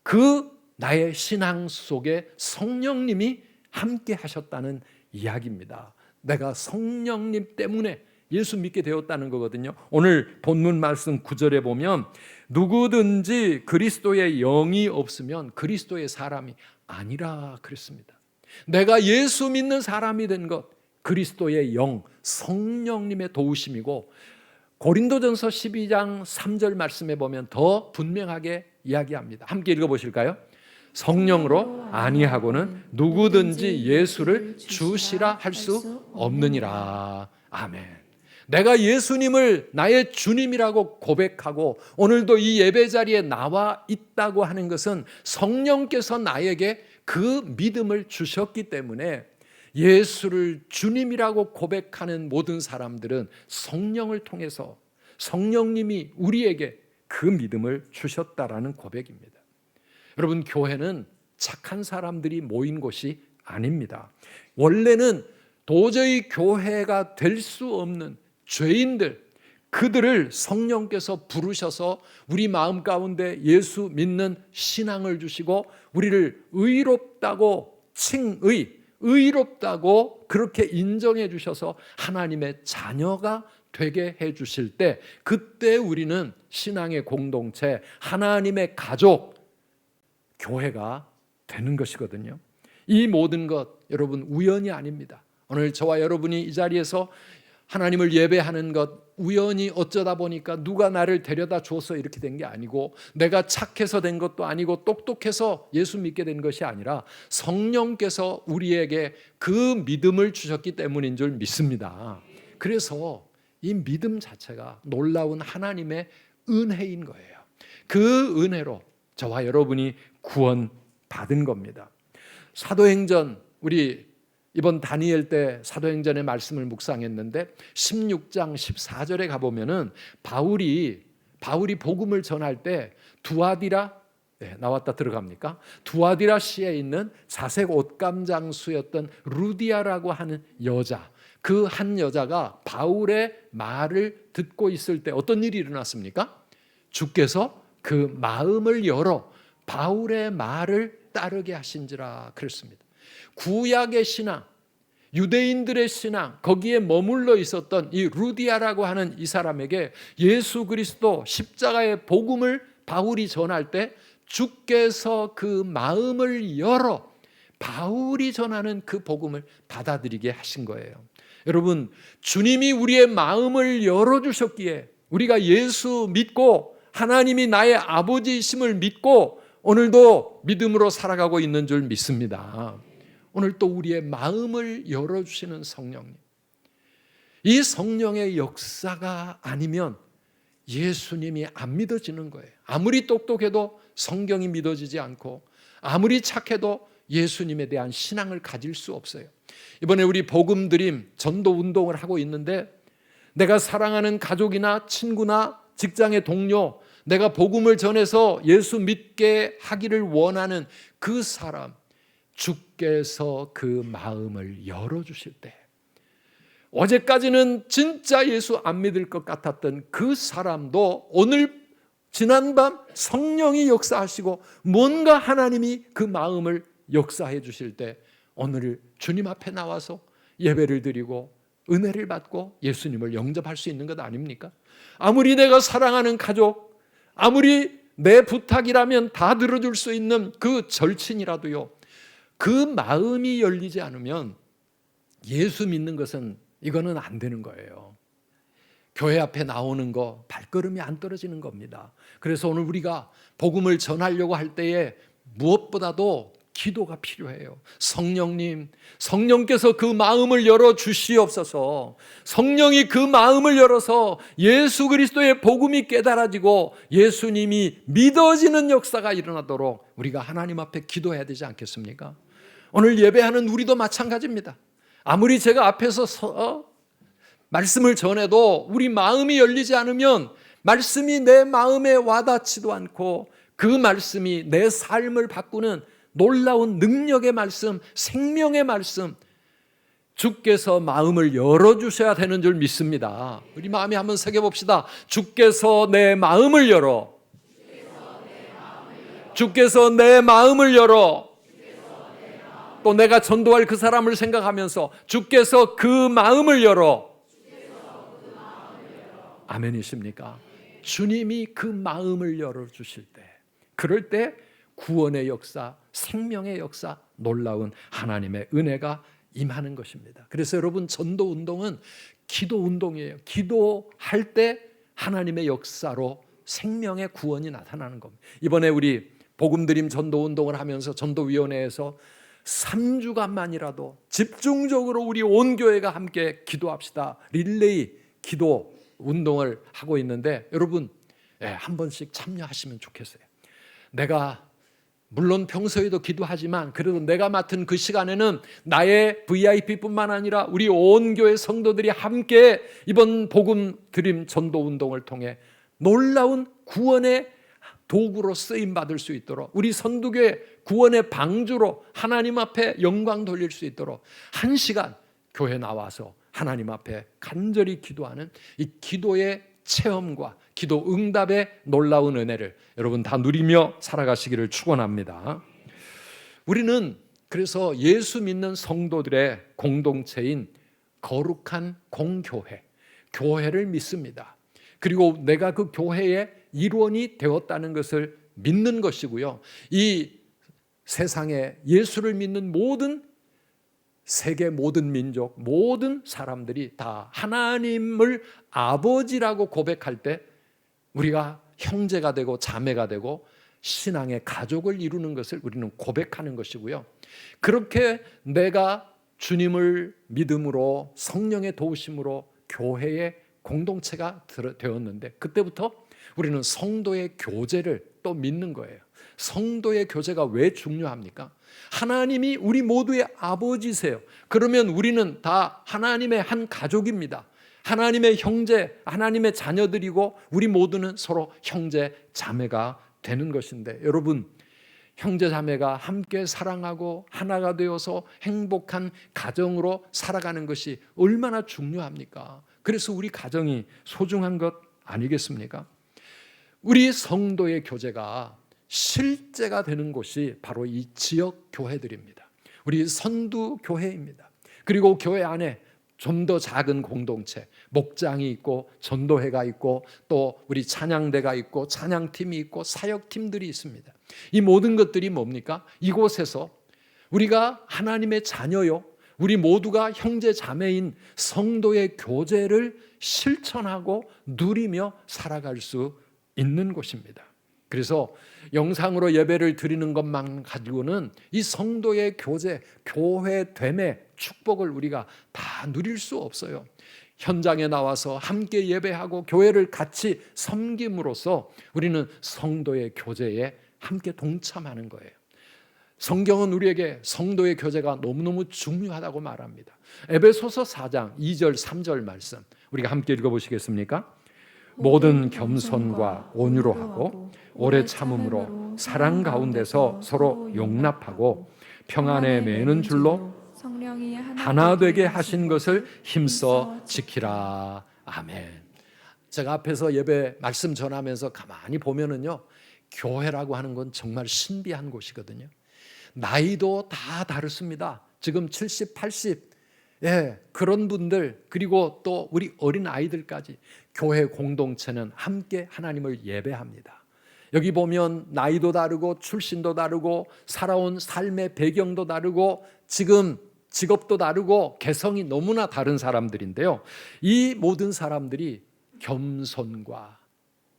그 나의 신앙 속에 성령님이 함께 하셨다는 이야기입니다. 내가 성령님 때문에 예수 믿게 되었다는 거거든요. 오늘 본문 말씀 9절에 보면 누구든지 그리스도의 영이 없으면 그리스도의 사람이 아니라 그랬습니다. 내가 예수 믿는 사람이 된 것, 그리스도의 영, 성령님의 도우심이고, 고린도전서 12장 3절 말씀에 보면 더 분명하게 이야기합니다. 함께 읽어보실까요? 성령으로 아니하고는 누구든지 예수를 주시라 할 수 없느니라. 아멘. 내가 예수님을 나의 주님이라고 고백하고 오늘도 이 예배 자리에 나와 있다고 하는 것은 성령께서 나에게 그 믿음을 주셨기 때문에, 예수를 주님이라고 고백하는 모든 사람들은 성령을 통해서 성령님이 우리에게 그 믿음을 주셨다라는 고백입니다. 여러분, 교회는 착한 사람들이 모인 곳이 아닙니다. 원래는 도저히 교회가 될 수 없는 죄인들, 그들을 성령께서 부르셔서 우리 마음 가운데 예수 믿는 신앙을 주시고 우리를 의롭다고 의롭다고 그렇게 인정해 주셔서 하나님의 자녀가 되게 해 주실 때, 그때 우리는 신앙의 공동체, 하나님의 가족, 교회가 되는 것이거든요. 이 모든 것 여러분 우연이 아닙니다. 오늘 저와 여러분이 이 자리에서 하나님을 예배하는 것, 우연히 어쩌다 보니까 누가 나를 데려다 줘서 이렇게 된 게 아니고, 내가 착해서 된 것도 아니고, 똑똑해서 예수 믿게 된 것이 아니라 성령께서 우리에게 그 믿음을 주셨기 때문인 줄 믿습니다. 그래서 이 믿음 자체가 놀라운 하나님의 은혜인 거예요. 그 은혜로 저와 여러분이 구원받은 겁니다. 사도행전, 우리 이번 다니엘 때 사도행전의 말씀을 묵상했는데 16장 14절에 가보면은 바울이 복음을 전할 때 두아디라, 나왔다 들어갑니까? 두아디라 시에 있는 자색 옷감장수였던 루디아라고 하는 여자, 그 한 여자가 바울의 말을 듣고 있을 때 어떤 일이 일어났습니까? 주께서 그 마음을 열어 바울의 말을 따르게 하신지라 그랬습니다. 구약의 신앙, 유대인들의 신앙, 거기에 머물러 있었던 이 루디아라고 하는 이 사람에게 예수 그리스도 십자가의 복음을 바울이 전할 때 주께서 그 마음을 열어 바울이 전하는 그 복음을 받아들이게 하신 거예요. 여러분, 주님이 우리의 마음을 열어주셨기에 우리가 예수 믿고 하나님이 나의 아버지이심을 믿고 오늘도 믿음으로 살아가고 있는 줄 믿습니다. 오늘 또 우리의 마음을 열어주시는 성령님, 이 성령의 역사가 아니면 예수님이 안 믿어지는 거예요. 아무리 똑똑해도 성경이 믿어지지 않고, 아무리 착해도 예수님에 대한 신앙을 가질 수 없어요. 이번에 우리 복음 드림 전도 운동을 하고 있는데, 내가 사랑하는 가족이나 친구나 직장의 동료, 내가 복음을 전해서 예수 믿게 하기를 원하는 그 사람, 주께서 그 마음을 열어주실 때, 어제까지는 진짜 예수 안 믿을 것 같았던 그 사람도 오늘 지난밤 성령이 역사하시고 뭔가 하나님이 그 마음을 역사해 주실 때, 오늘 주님 앞에 나와서 예배를 드리고 은혜를 받고 예수님을 영접할 수 있는 것 아닙니까? 아무리 내가 사랑하는 가족, 아무리 내 부탁이라면 다 들어줄 수 있는 그 절친이라도요, 그 마음이 열리지 않으면 예수 믿는 것은 이거는 안 되는 거예요. 교회 앞에 나오는 거 발걸음이 안 떨어지는 겁니다. 그래서 오늘 우리가 복음을 전하려고 할 때에 무엇보다도 기도가 필요해요. 성령님, 성령께서 그 마음을 열어 주시옵소서. 성령이 그 마음을 열어서 예수 그리스도의 복음이 깨달아지고 예수님이 믿어지는 역사가 일어나도록 우리가 하나님 앞에 기도해야 되지 않겠습니까? 오늘 예배하는 우리도 마찬가지입니다. 아무리 제가 앞에서 말씀을 전해도 우리 마음이 열리지 않으면 말씀이 내 마음에 와닿지도 않고, 그 말씀이 내 삶을 바꾸는 놀라운 능력의 말씀, 생명의 말씀, 주께서 마음을 열어주셔야 되는 줄 믿습니다. 우리 마음에 한번 새겨봅시다. 주께서 내 마음을 열어. 주께서 내 마음을 열어. 또 내가 전도할 그 사람을 생각하면서 주께서 그 마음을 열어. 아멘이십니까? 주님이 그 마음을 열어주실 때, 그럴 때 구원의 역사, 생명의 역사, 놀라운 하나님의 은혜가 임하는 것입니다. 그래서 여러분, 전도 운동은 기도 운동이에요. 기도할 때 하나님의 역사로 생명의 구원이 나타나는 겁니다. 이번에 우리 복음드림 전도 운동을 하면서 전도위원회에서 3주간만이라도 집중적으로 우리 온 교회가 함께 기도합시다, 릴레이 기도 운동을 하고 있는데, 여러분 한 번씩 참여하시면 좋겠어요. 내가 물론 평소에도 기도하지만 그래도 내가 맡은 그 시간에는 나의 VIP뿐만 아니라 우리 온 교회 성도들이 함께 이번 복음 드림 전도 운동을 통해 놀라운 구원의 도구로 쓰임 받을 수 있도록, 우리 선두교회 구원의 방주로 하나님 앞에 영광 돌릴 수 있도록 1시간 교회 나와서 하나님 앞에 간절히 기도하는 이 기도의 체험과 기도 응답의 놀라운 은혜를 여러분 다 누리며 살아가시기를 축원합니다. 우리는 그래서 예수 믿는 성도들의 공동체인 거룩한 공교회, 교회를 믿습니다. 그리고 내가 그 교회의 일원이 되었다는 것을 믿는 것이고요, 이 세상에 예수를 믿는 모든 세계 모든 민족, 모든 사람들이 다 하나님을 아버지라고 고백할 때 우리가 형제가 되고 자매가 되고 신앙의 가족을 이루는 것을 우리는 고백하는 것이고요, 그렇게 내가 주님을 믿음으로 성령의 도우심으로 교회의 공동체가 되었는데, 그때부터 우리는 성도의 교제를 또 믿는 거예요. 성도의 교제가 왜 중요합니까? 하나님이 우리 모두의 아버지세요. 그러면 우리는 다 하나님의 한 가족입니다. 하나님의 형제, 하나님의 자녀들이고 우리 모두는 서로 형제, 자매가 되는 것인데, 여러분, 형제, 자매가 함께 사랑하고 하나가 되어서 행복한 가정으로 살아가는 것이 얼마나 중요합니까? 그래서 우리 가정이 소중한 것 아니겠습니까? 우리 성도의 교제가 실제가 되는 곳이 바로 이 지역 교회들입니다. 우리 선두 교회입니다. 그리고 교회 안에 좀 더 작은 공동체, 목장이 있고 전도회가 있고 또 우리 찬양대가 있고 찬양팀이 있고 사역팀들이 있습니다. 이 모든 것들이 뭡니까? 이곳에서 우리가 하나님의 자녀요, 우리 모두가 형제 자매인 성도의 교제를 실천하고 누리며 살아갈 수 있는 곳입니다. 그래서 영상으로 예배를 드리는 것만 가지고는 이 성도의 교제, 교회됨의 축복을 우리가 다 누릴 수 없어요. 현장에 나와서 함께 예배하고 교회를 같이 섬김으로써 우리는 성도의 교제에 함께 동참하는 거예요. 성경은 우리에게 성도의 교제가 너무너무 중요하다고 말합니다. 에베소서 4장 2절 3절 말씀 우리가 함께 읽어보시겠습니까? 모든 겸손과 온유로 하고 오래 참음으로 사랑 가운데서 서로 용납하고 평안에 매는 줄로 성령이 하나 되게 하신 것을 힘써 지키라. 아멘. 제가 앞에서 예배 말씀 전하면서 가만히 보면은요, 교회라고 하는 건 정말 신비한 곳이거든요. 나이도 다 다릅니다. 지금 70, 80 그런 분들, 그리고 또 우리 어린 아이들까지 교회 공동체는 함께 하나님을 예배합니다. 여기 보면 나이도 다르고 출신도 다르고 살아온 삶의 배경도 다르고 지금 직업도 다르고 개성이 너무나 다른 사람들인데요, 이 모든 사람들이 겸손과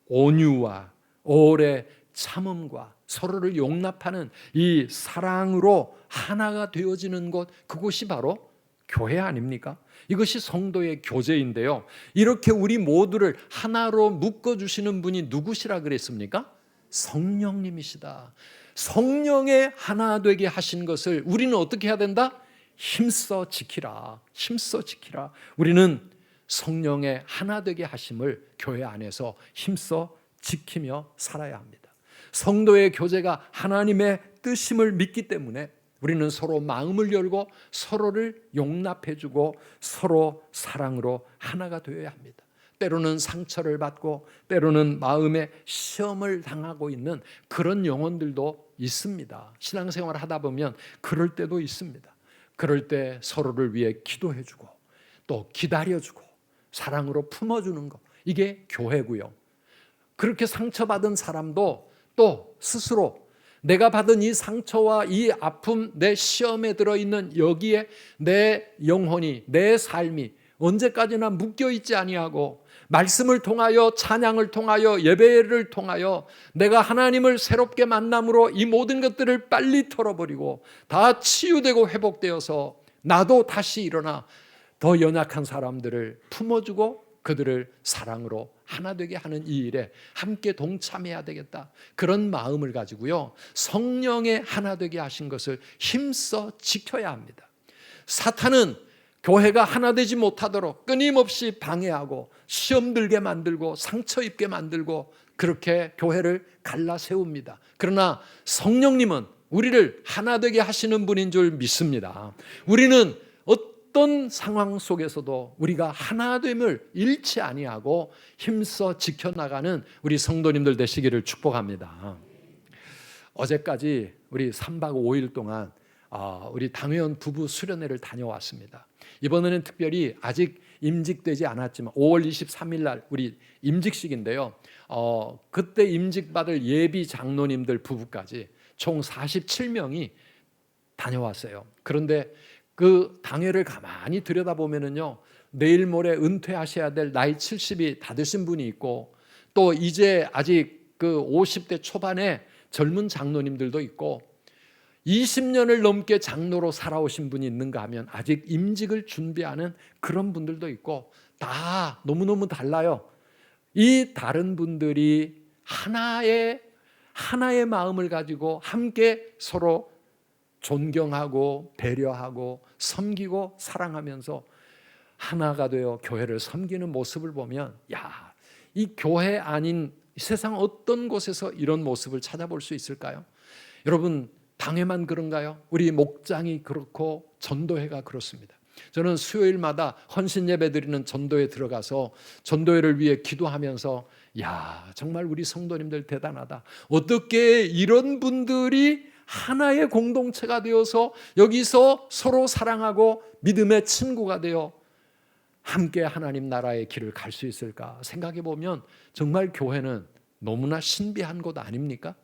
온유와 오래 참음과 서로를 용납하는 이 사랑으로 하나가 되어지는 곳, 그곳이 바로 교회 아닙니까? 이것이 성도의 교제인데요, 이렇게 우리 모두를 하나로 묶어주시는 분이 누구시라 그랬습니까? 성령님이시다. 성령의 하나 되게 하신 것을 우리는 어떻게 해야 된다? 힘써 지키라. 힘써 지키라. 우리는 성령의 하나 되게 하심을 교회 안에서 힘써 지키며 살아야 합니다. 성도의 교제가 하나님의 뜻임을 믿기 때문에 우리는 서로 마음을 열고 서로를 용납해주고 서로 사랑으로 하나가 되어야 합니다. 때로는 상처를 받고 때로는 마음의 시험을 당하고 있는 그런 영혼들도 있습니다. 신앙생활을 하다 보면 그럴 때도 있습니다. 그럴 때 서로를 위해 기도해주고 또 기다려주고 사랑으로 품어주는 것, 이게 교회고요. 그렇게 상처받은 사람도 또 스스로 내가 받은 이 상처와 이 아픔, 내 시험에 들어있는 여기에 내 영혼이, 내 삶이 언제까지나 묶여있지 아니하고 말씀을 통하여, 찬양을 통하여, 예배를 통하여 내가 하나님을 새롭게 만남으로 이 모든 것들을 빨리 털어버리고 다 치유되고 회복되어서 나도 다시 일어나 더 연약한 사람들을 품어주고 그들을 사랑으로 하나 되게 하는 이 일에 함께 동참해야 되겠다, 그런 마음을 가지고요, 성령의 하나 되게 하신 것을 힘써 지켜야 합니다. 사탄은 교회가 하나 되지 못하도록 끊임없이 방해하고 시험 들게 만들고 상처 입게 만들고 그렇게 교회를 갈라 세웁니다. 그러나 성령님은 우리를 하나 되게 하시는 분인 줄 믿습니다. 우리는 어떤 상황 속에서도 우리가 하나됨을 잃지 아니하고 힘써 지켜나가는 우리 성도님들 되시기를 축복합니다. 어제까지 우리 3박 5일 동안 우리 당회원 부부 수련회를 다녀왔습니다. 이번에는 특별히 아직 임직되지 않았지만 5월 23일 날 우리 임직식인데요, 그때 임직받을 예비 장로님들 부부까지 총 47명이 다녀왔어요. 그런데 그 당회를 가만히 들여다보면은요, 내일 모레 은퇴하셔야 될 나이 70이 다 되신 분이 있고 또 이제 아직 그 50대 초반에 젊은 장로님들도 있고 20년을 넘게 장로로 살아오신 분이 있는가 하면 아직 임직을 준비하는 그런 분들도 있고 다 너무너무 달라요. 이 다른 분들이 하나의 마음을 가지고 함께 서로 존경하고 배려하고 섬기고 사랑하면서 하나가 되어 교회를 섬기는 모습을 보면 이 교회 아닌 세상 어떤 곳에서 이런 모습을 찾아볼 수 있을까요? 여러분, 당회만 그런가요? 우리 목장이 그렇고 전도회가 그렇습니다. 저는 수요일마다 헌신 예배 드리는 전도회 들어가서 전도회를 위해 기도하면서 정말 우리 성도님들 대단하다. 어떻게 이런 분들이 하나의 공동체가 되어서 여기서 서로 사랑하고 믿음의 친구가 되어 함께 하나님 나라의 길을 갈 수 있을까 생각해 보면 정말 교회는 너무나 신비한 곳 아닙니까?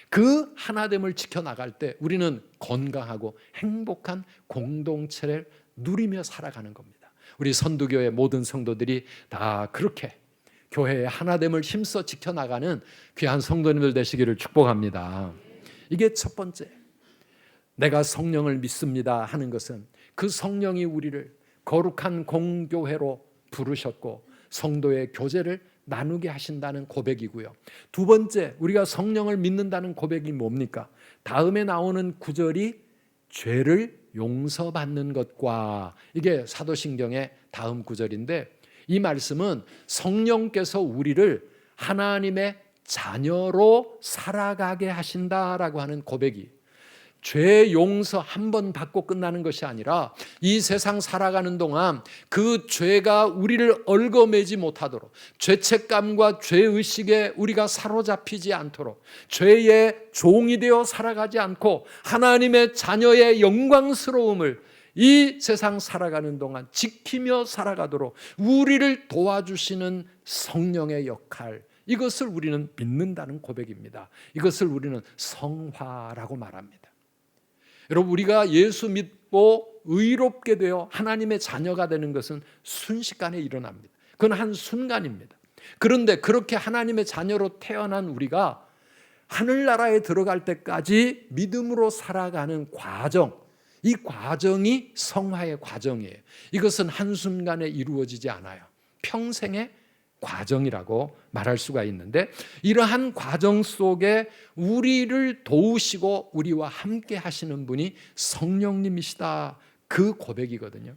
그 하나됨을 지켜나갈 때 우리는 건강하고 행복한 공동체를 누리며 살아가는 겁니다. 우리 선두교회 모든 성도들이 다 그렇게 교회의 하나됨을 힘써 지켜나가는 귀한 성도님들 되시기를 축복합니다. 이게 첫 번째, 내가 성령을 믿습니다 하는 것은 그 성령이 우리를 거룩한 공교회로 부르셨고 성도의 교제를 나누게 하신다는 고백이고요. 두 번째, 우리가 성령을 믿는다는 고백이 뭡니까? 다음에 나오는 구절이 죄를 용서받는 것과, 이게 사도신경의 다음 구절인데, 이 말씀은 성령께서 우리를 하나님의 자녀로 살아가게 하신다라고 하는 고백이, 죄 용서 한 번 받고 끝나는 것이 아니라 이 세상 살아가는 동안 그 죄가 우리를 얽어매지 못하도록, 죄책감과 죄의식에 우리가 사로잡히지 않도록, 죄의 종이 되어 살아가지 않고 하나님의 자녀의 영광스러움을 이 세상 살아가는 동안 지키며 살아가도록 우리를 도와주시는 성령의 역할, 이것을 우리는 믿는다는 고백입니다. 이것을 우리는 성화라고 말합니다. 여러분, 우리가 예수 믿고 의롭게 되어 하나님의 자녀가 되는 것은 순식간에 일어납니다. 그건 한 순간입니다. 그런데 그렇게 하나님의 자녀로 태어난 우리가 하늘나라에 들어갈 때까지 믿음으로 살아가는 과정, 이 과정이 성화의 과정이에요. 이것은 한순간에 이루어지지 않아요. 평생의 과정이라고 말할 수가 있는데, 이러한 과정 속에 우리를 도우시고 우리와 함께 하시는 분이 성령님이시다, 그 고백이거든요.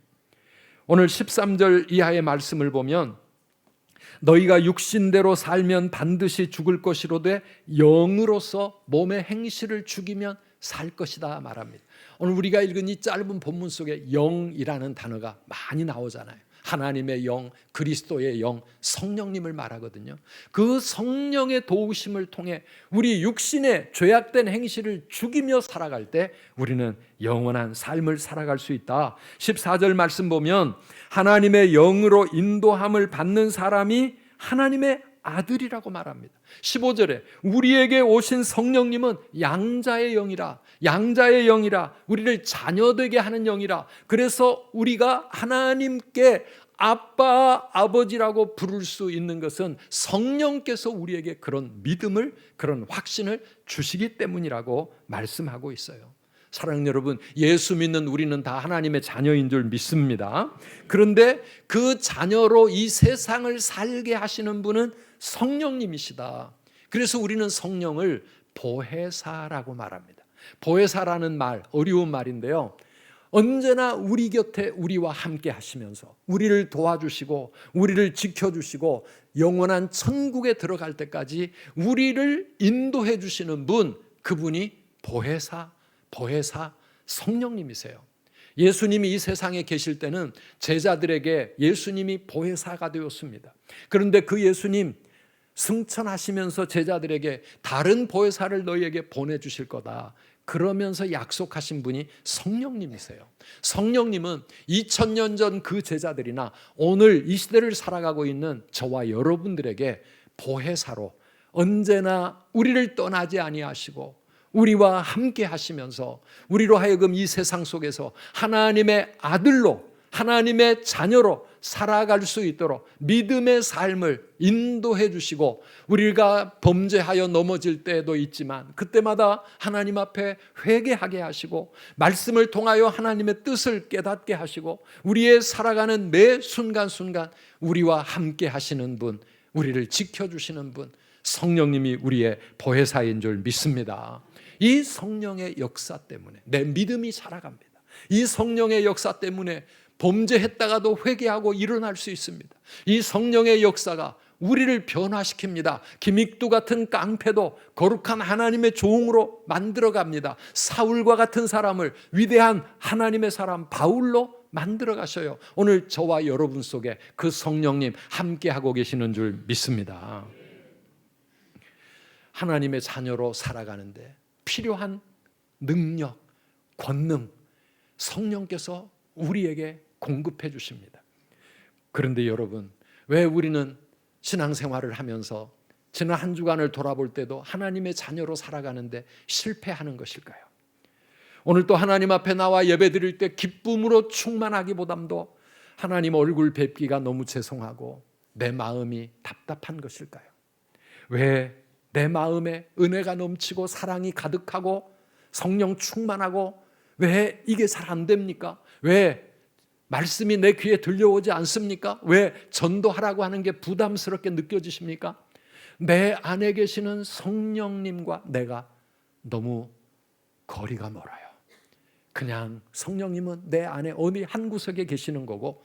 오늘 13절 이하의 말씀을 보면 너희가 육신대로 살면 반드시 죽을 것이로되 영으로서 몸의 행실을 죽이면 살 것이다 말합니다. 오늘 우리가 읽은 이 짧은 본문 속에 영이라는 단어가 많이 나오잖아요. 하나님의 영, 그리스도의 영, 성령님을 말하거든요. 그 성령의 도우심을 통해 우리 육신의 죄악된 행실을 죽이며 살아갈 때 우리는 영원한 삶을 살아갈 수 있다. 14절 말씀 보면 하나님의 영으로 인도함을 받는 사람이 하나님의 아들이라고 말합니다. 15절에 우리에게 오신 성령님은 양자의 영이라, 양자의 영이라, 우리를 자녀되게 하는 영이라. 그래서 우리가 하나님께 아빠, 아버지라고 부를 수 있는 것은 성령께서 우리에게 그런 믿음을, 그런 확신을 주시기 때문이라고 말씀하고 있어요. 사랑하는 여러분, 예수 믿는 우리는 다 하나님의 자녀인 줄 믿습니다. 그런데 그 자녀로 이 세상을 살게 하시는 분은 성령님이시다. 그래서 우리는 성령을 보혜사라고 말합니다. 보혜사라는 말, 어려운 말인데요, 언제나 우리 곁에 우리와 함께 하시면서 우리를 도와주시고 우리를 지켜주시고 영원한 천국에 들어갈 때까지 우리를 인도해 주시는 분, 그분이 보혜사, 성령님이세요. 예수님이 이 세상에 계실 때는 제자들에게 예수님이 보혜사가 되었습니다. 그런데 그 예수님 승천하시면서 제자들에게 다른 보혜사를 너희에게 보내주실 거다, 그러면서 약속하신 분이 성령님이세요. 성령님은 2000년 전 그 제자들이나 오늘 이 시대를 살아가고 있는 저와 여러분들에게 보혜사로 언제나 우리를 떠나지 아니하시고 우리와 함께 하시면서 우리로 하여금 이 세상 속에서 하나님의 아들로, 하나님의 자녀로 살아갈 수 있도록 믿음의 삶을 인도해 주시고, 우리가 범죄하여 넘어질 때도 있지만 그때마다 하나님 앞에 회개하게 하시고 말씀을 통하여 하나님의 뜻을 깨닫게 하시고 우리의 살아가는 매 순간순간 우리와 함께 하시는 분, 우리를 지켜주시는 분, 성령님이 우리의 보혜사인 줄 믿습니다. 이 성령의 역사 때문에 내 믿음이 살아갑니다. 이 성령의 역사 때문에 범죄했다가도 회개하고 일어날 수 있습니다. 이 성령의 역사가 우리를 변화시킵니다. 김익두 같은 깡패도 거룩한 하나님의 종으로 만들어갑니다. 사울과 같은 사람을 위대한 하나님의 사람 바울로 만들어 가셔요. 오늘 저와 여러분 속에 그 성령님 함께하고 계시는 줄 믿습니다. 하나님의 자녀로 살아가는데 필요한 능력, 권능, 성령께서 우리에게 공급해 주십니다. 그런데 여러분, 왜 우리는 신앙생활을 하면서 지난 한 주간을 돌아볼 때도 하나님의 자녀로 살아가는데 실패하는 것일까요? 오늘 또 하나님 앞에 나와 예배 드릴 때 기쁨으로 충만하기보담도 하나님 얼굴 뵙기가 너무 죄송하고 내 마음이 답답한 것일까요? 왜 내 마음에 은혜가 넘치고 사랑이 가득하고 성령 충만하고 왜 이게 잘 안 됩니까? 왜 말씀이 내 귀에 들려오지 않습니까? 왜 전도하라고 하는 게 부담스럽게 느껴지십니까? 내 안에 계시는 성령님과 내가 너무 거리가 멀어요. 그냥 성령님은 내 안에 어디 한 구석에 계시는 거고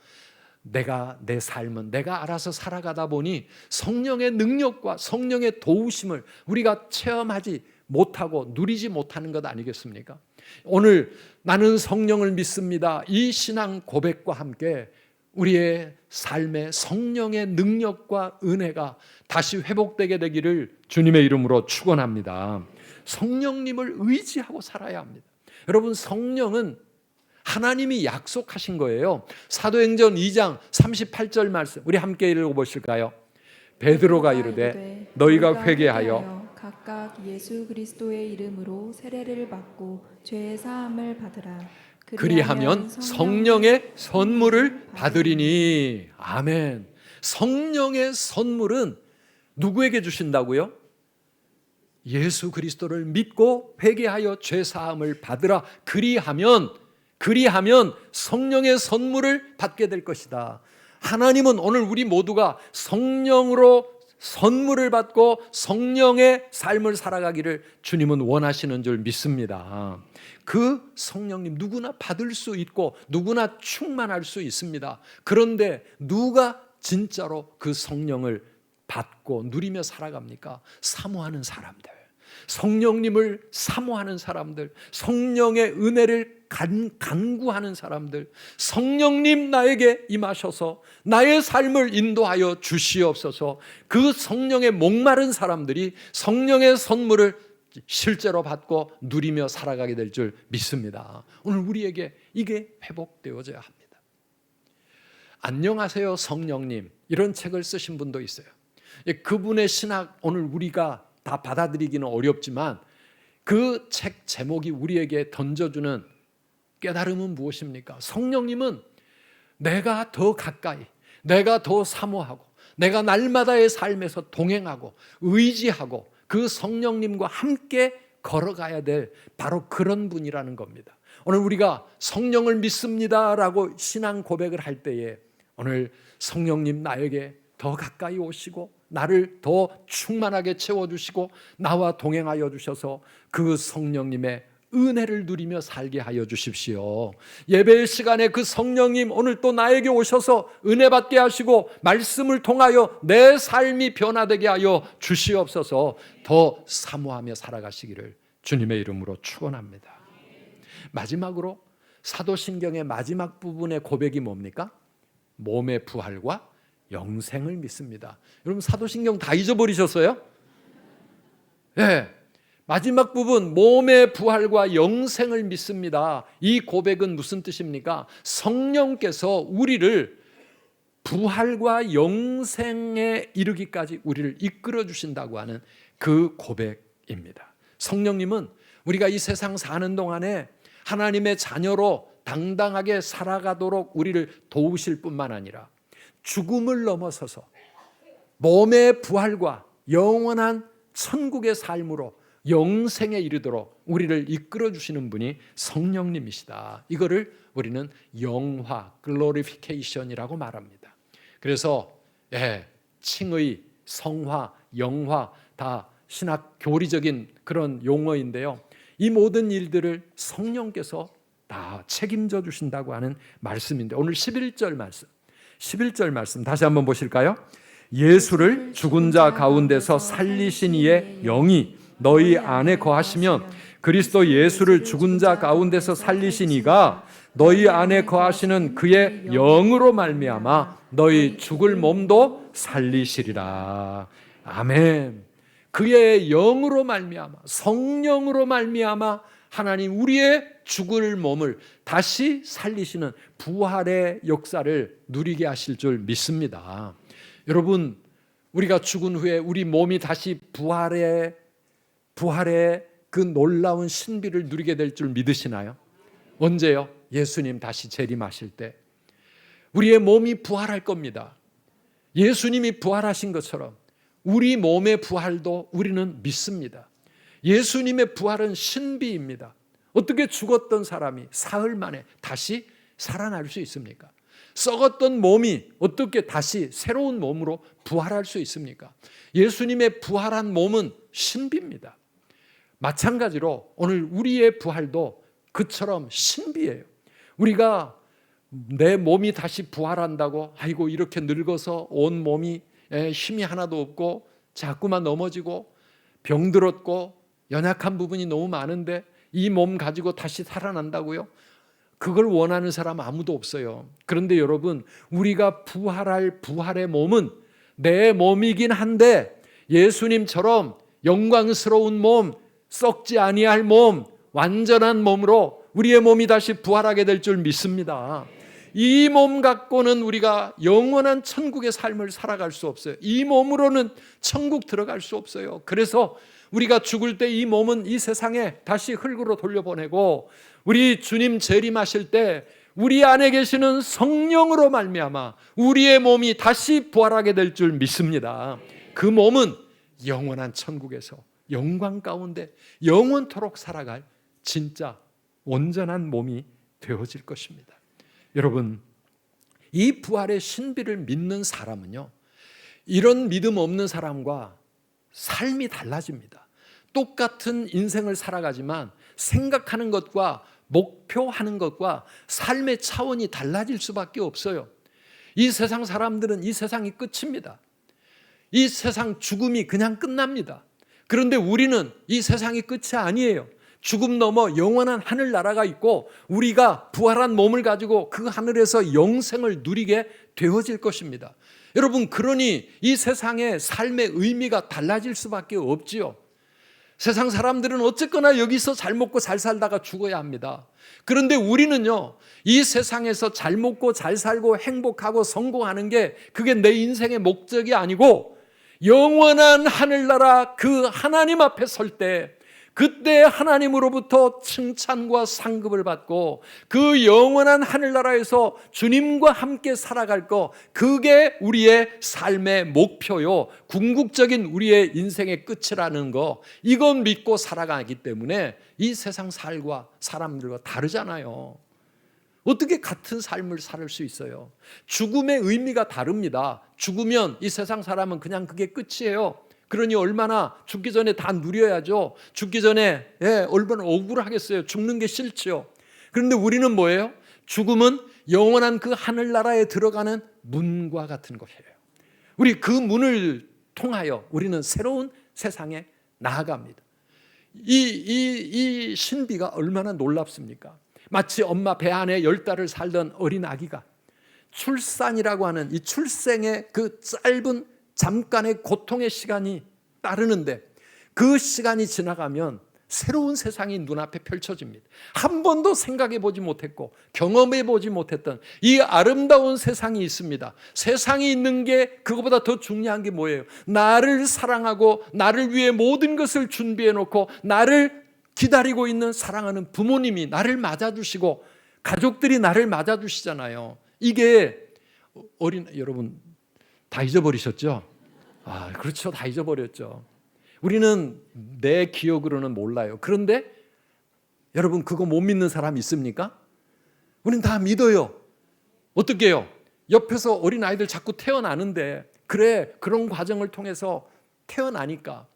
내가 내 삶은 내가 알아서 살아가다 보니 성령의 능력과 성령의 도우심을 우리가 체험하지 못하고 누리지 못하는 것 아니겠습니까? 오늘 나는 성령을 믿습니다. 이 신앙 고백과 함께 우리의 삶에 성령의 능력과 은혜가 다시 회복되게 되기를 주님의 이름으로 축원합니다. 성령님을 의지하고 살아야 합니다. 여러분, 성령은 하나님이 약속하신 거예요. 사도행전 2장 38절 말씀 우리 함께 읽어보실까요? 베드로가 이르되 너희가 회개하여 각각 예수 그리스도의 이름으로 세례를 받고 죄의 사함을 받으라. 그리하면 성령의 선물을 받으리니. 아멘. 성령의 선물은 누구에게 주신다고요? 예수 그리스도를 믿고 회개하여 죄 사함을 받으라. 그리하면 성령의 선물을 받게 될 것이다. 하나님은 오늘 우리 모두가 성령으로 선물을 받고 성령의 삶을 살아가기를 주님은 원하시는 줄 믿습니다. 그 성령님 누구나 받을 수 있고 누구나 충만할 수 있습니다. 그런데 누가 진짜로 그 성령을 받고 누리며 살아갑니까? 사모하는 사람들, 성령님을 사모하는 사람들, 성령의 은혜를 간구하는 사람들, 성령님 나에게 임하셔서 나의 삶을 인도하여 주시옵소서. 그 성령의 목마른 사람들이 성령의 선물을 실제로 받고 누리며 살아가게 될 줄 믿습니다. 오늘 우리에게 이게 회복되어져야 합니다. 안녕하세요 성령님, 이런 책을 쓰신 분도 있어요. 그분의 신학 오늘 우리가 다 받아들이기는 어렵지만 그 책 제목이 우리에게 던져주는 깨달음은 무엇입니까? 성령님은 내가 더 가까이, 내가 더 사모하고, 내가 날마다의 삶에서 동행하고 의지하고 그 성령님과 함께 걸어가야 될 바로 그런 분이라는 겁니다. 오늘 우리가 성령을 믿습니다라고 신앙 고백을 할 때에 오늘 성령님 나에게 더 가까이 오시고 나를 더 충만하게 채워주시고 나와 동행하여 주셔서 그 성령님의 은혜를 누리며 살게 하여 주십시오. 예배의 시간에 그 성령님 오늘 또 나에게 오셔서 은혜 받게 하시고 말씀을 통하여 내 삶이 변화되게 하여 주시옵소서. 더 사모하며 살아가시기를 주님의 이름으로 축원합니다. 마지막으로 사도신경의 마지막 부분의 고백이 뭡니까? 몸의 부활과 영생을 믿습니다. 여러분 사도신경 다 잊어버리셨어요? 네. 마지막 부분 몸의 부활과 영생을 믿습니다. 이 고백은 무슨 뜻입니까? 성령께서 우리를 부활과 영생에 이르기까지 우리를 이끌어 주신다고 하는 그 고백입니다. 성령님은 우리가 이 세상 사는 동안에 하나님의 자녀로 당당하게 살아가도록 우리를 도우실 뿐만 아니라 죽음을 넘어서서 몸의 부활과 영원한 천국의 삶으로 영생에 이르도록 우리를 이끌어 주시는 분이 성령님이시다. 이거를 우리는 영화, 글로리피케이션이라고 말합니다. 그래서 칭의, 성화, 영화 다 신학 교리적인 그런 용어인데요. 이 모든 일들을 성령께서 다 책임져 주신다고 하는 말씀인데 오늘 11절 말씀 다시 한번 보실까요? 예수를 죽은 자 가운데서 살리신 이의 영이 너희 안에 거하시면 그리스도 예수를 죽은 자 가운데서 살리신 이가 너희 안에 거하시는 그의 영으로 말미암아 너희 죽을 몸도 살리시리라. 아멘. 그의 영으로 말미암아, 성령으로 말미암아 하나님 우리의 죽을 몸을 다시 살리시는 부활의 역사를 누리게 하실 줄 믿습니다. 여러분, 우리가 죽은 후에 우리 몸이 다시 부활의 그 놀라운 신비를 누리게 될 줄 믿으시나요? 언제요? 예수님 다시 재림하실 때 우리의 몸이 부활할 겁니다. 예수님이 부활하신 것처럼 우리 몸의 부활도 우리는 믿습니다. 예수님의 부활은 신비입니다. 어떻게 죽었던 사람이 사흘 만에 다시 살아날 수 있습니까? 썩었던 몸이 어떻게 다시 새로운 몸으로 부활할 수 있습니까? 예수님의 부활한 몸은 신비입니다. 마찬가지로 오늘 우리의 부활도 그처럼 신비예요. 우리가 내 몸이 다시 부활한다고 아이고 이렇게 늙어서 온 몸이 힘이 하나도 없고 자꾸만 넘어지고 병들었고 연약한 부분이 너무 많은데 이 몸 가지고 다시 살아난다고요? 그걸 원하는 사람 아무도 없어요. 그런데 여러분, 우리가 부활할 부활의 몸은 내 몸이긴 한데 예수님처럼 영광스러운 몸, 썩지 아니할 몸, 완전한 몸으로 우리의 몸이 다시 부활하게 될 줄 믿습니다. 이 몸 갖고는 우리가 영원한 천국의 삶을 살아갈 수 없어요. 이 몸으로는 천국 들어갈 수 없어요. 그래서 우리가 죽을 때 이 몸은 이 세상에 다시 흙으로 돌려보내고 우리 주님 재림하실 때 우리 안에 계시는 성령으로 말미암아 우리의 몸이 다시 부활하게 될 줄 믿습니다. 그 몸은 영원한 천국에서 영광 가운데 영원토록 살아갈 진짜 온전한 몸이 되어질 것입니다. 여러분, 이 부활의 신비를 믿는 사람은요, 이런 믿음 없는 사람과 삶이 달라집니다. 똑같은 인생을 살아가지만 생각하는 것과 목표하는 것과 삶의 차원이 달라질 수밖에 없어요. 이 세상 사람들은 이 세상이 끝입니다. 이 세상 죽음이 그냥 끝납니다. 그런데 우리는 이 세상이 끝이 아니에요. 죽음 넘어 영원한 하늘나라가 있고 우리가 부활한 몸을 가지고 그 하늘에서 영생을 누리게 되어질 것입니다. 여러분, 그러니 이 세상의 삶의 의미가 달라질 수밖에 없지요. 세상 사람들은 어쨌거나 여기서 잘 먹고 잘 살다가 죽어야 합니다. 그런데 우리는요, 이 세상에서 잘 먹고 잘 살고 행복하고 성공하는 게 그게 내 인생의 목적이 아니고 영원한 하늘나라 그 하나님 앞에 설 때 그때 하나님으로부터 칭찬과 상급을 받고 그 영원한 하늘나라에서 주님과 함께 살아갈 거, 그게 우리의 삶의 목표요, 궁극적인 우리의 인생의 끝이라는 거, 이건 믿고 살아가기 때문에 이 세상 살과 사람들과 다르잖아요. 어떻게 같은 삶을 살 수 있어요? 죽음의 의미가 다릅니다. 죽으면 이 세상 사람은 그냥 그게 끝이에요. 그러니 얼마나 죽기 전에 다 누려야죠. 죽기 전에 얼마나 억울하겠어요. 죽는 게 싫죠. 그런데 우리는 뭐예요? 죽음은 영원한 그 하늘나라에 들어가는 문과 같은 것이에요. 우리 그 문을 통하여 우리는 새로운 세상에 나아갑니다. 이 신비가 얼마나 놀랍습니까? 마치 엄마 배 안에 10달을 살던 어린 아기가 출산이라고 하는 이 출생의 그 짧은 잠깐의 고통의 시간이 따르는데 그 시간이 지나가면 새로운 세상이 눈앞에 펼쳐집니다. 한 번도 생각해 보지 못했고 경험해 보지 못했던 이 아름다운 세상이 있습니다. 세상이 있는 게 그것보다 더 중요한 게 뭐예요? 나를 사랑하고 나를 위해 모든 것을 준비해 놓고 나를 기다리고 있는 사랑하는 부모님이 나를 맞아주시고 가족들이 나를 맞아주시잖아요. 이게 여러분 다 잊어버리셨죠? 그렇죠. 다 잊어버렸죠. 우리는 내 기억으로는 몰라요. 그런데 여러분, 그거 못 믿는 사람 있습니까? 우리는 다 믿어요. 어떻게 해요? 옆에서 어린아이들 자꾸 태어나는데 그래, 그런 과정을 통해서 태어나니까.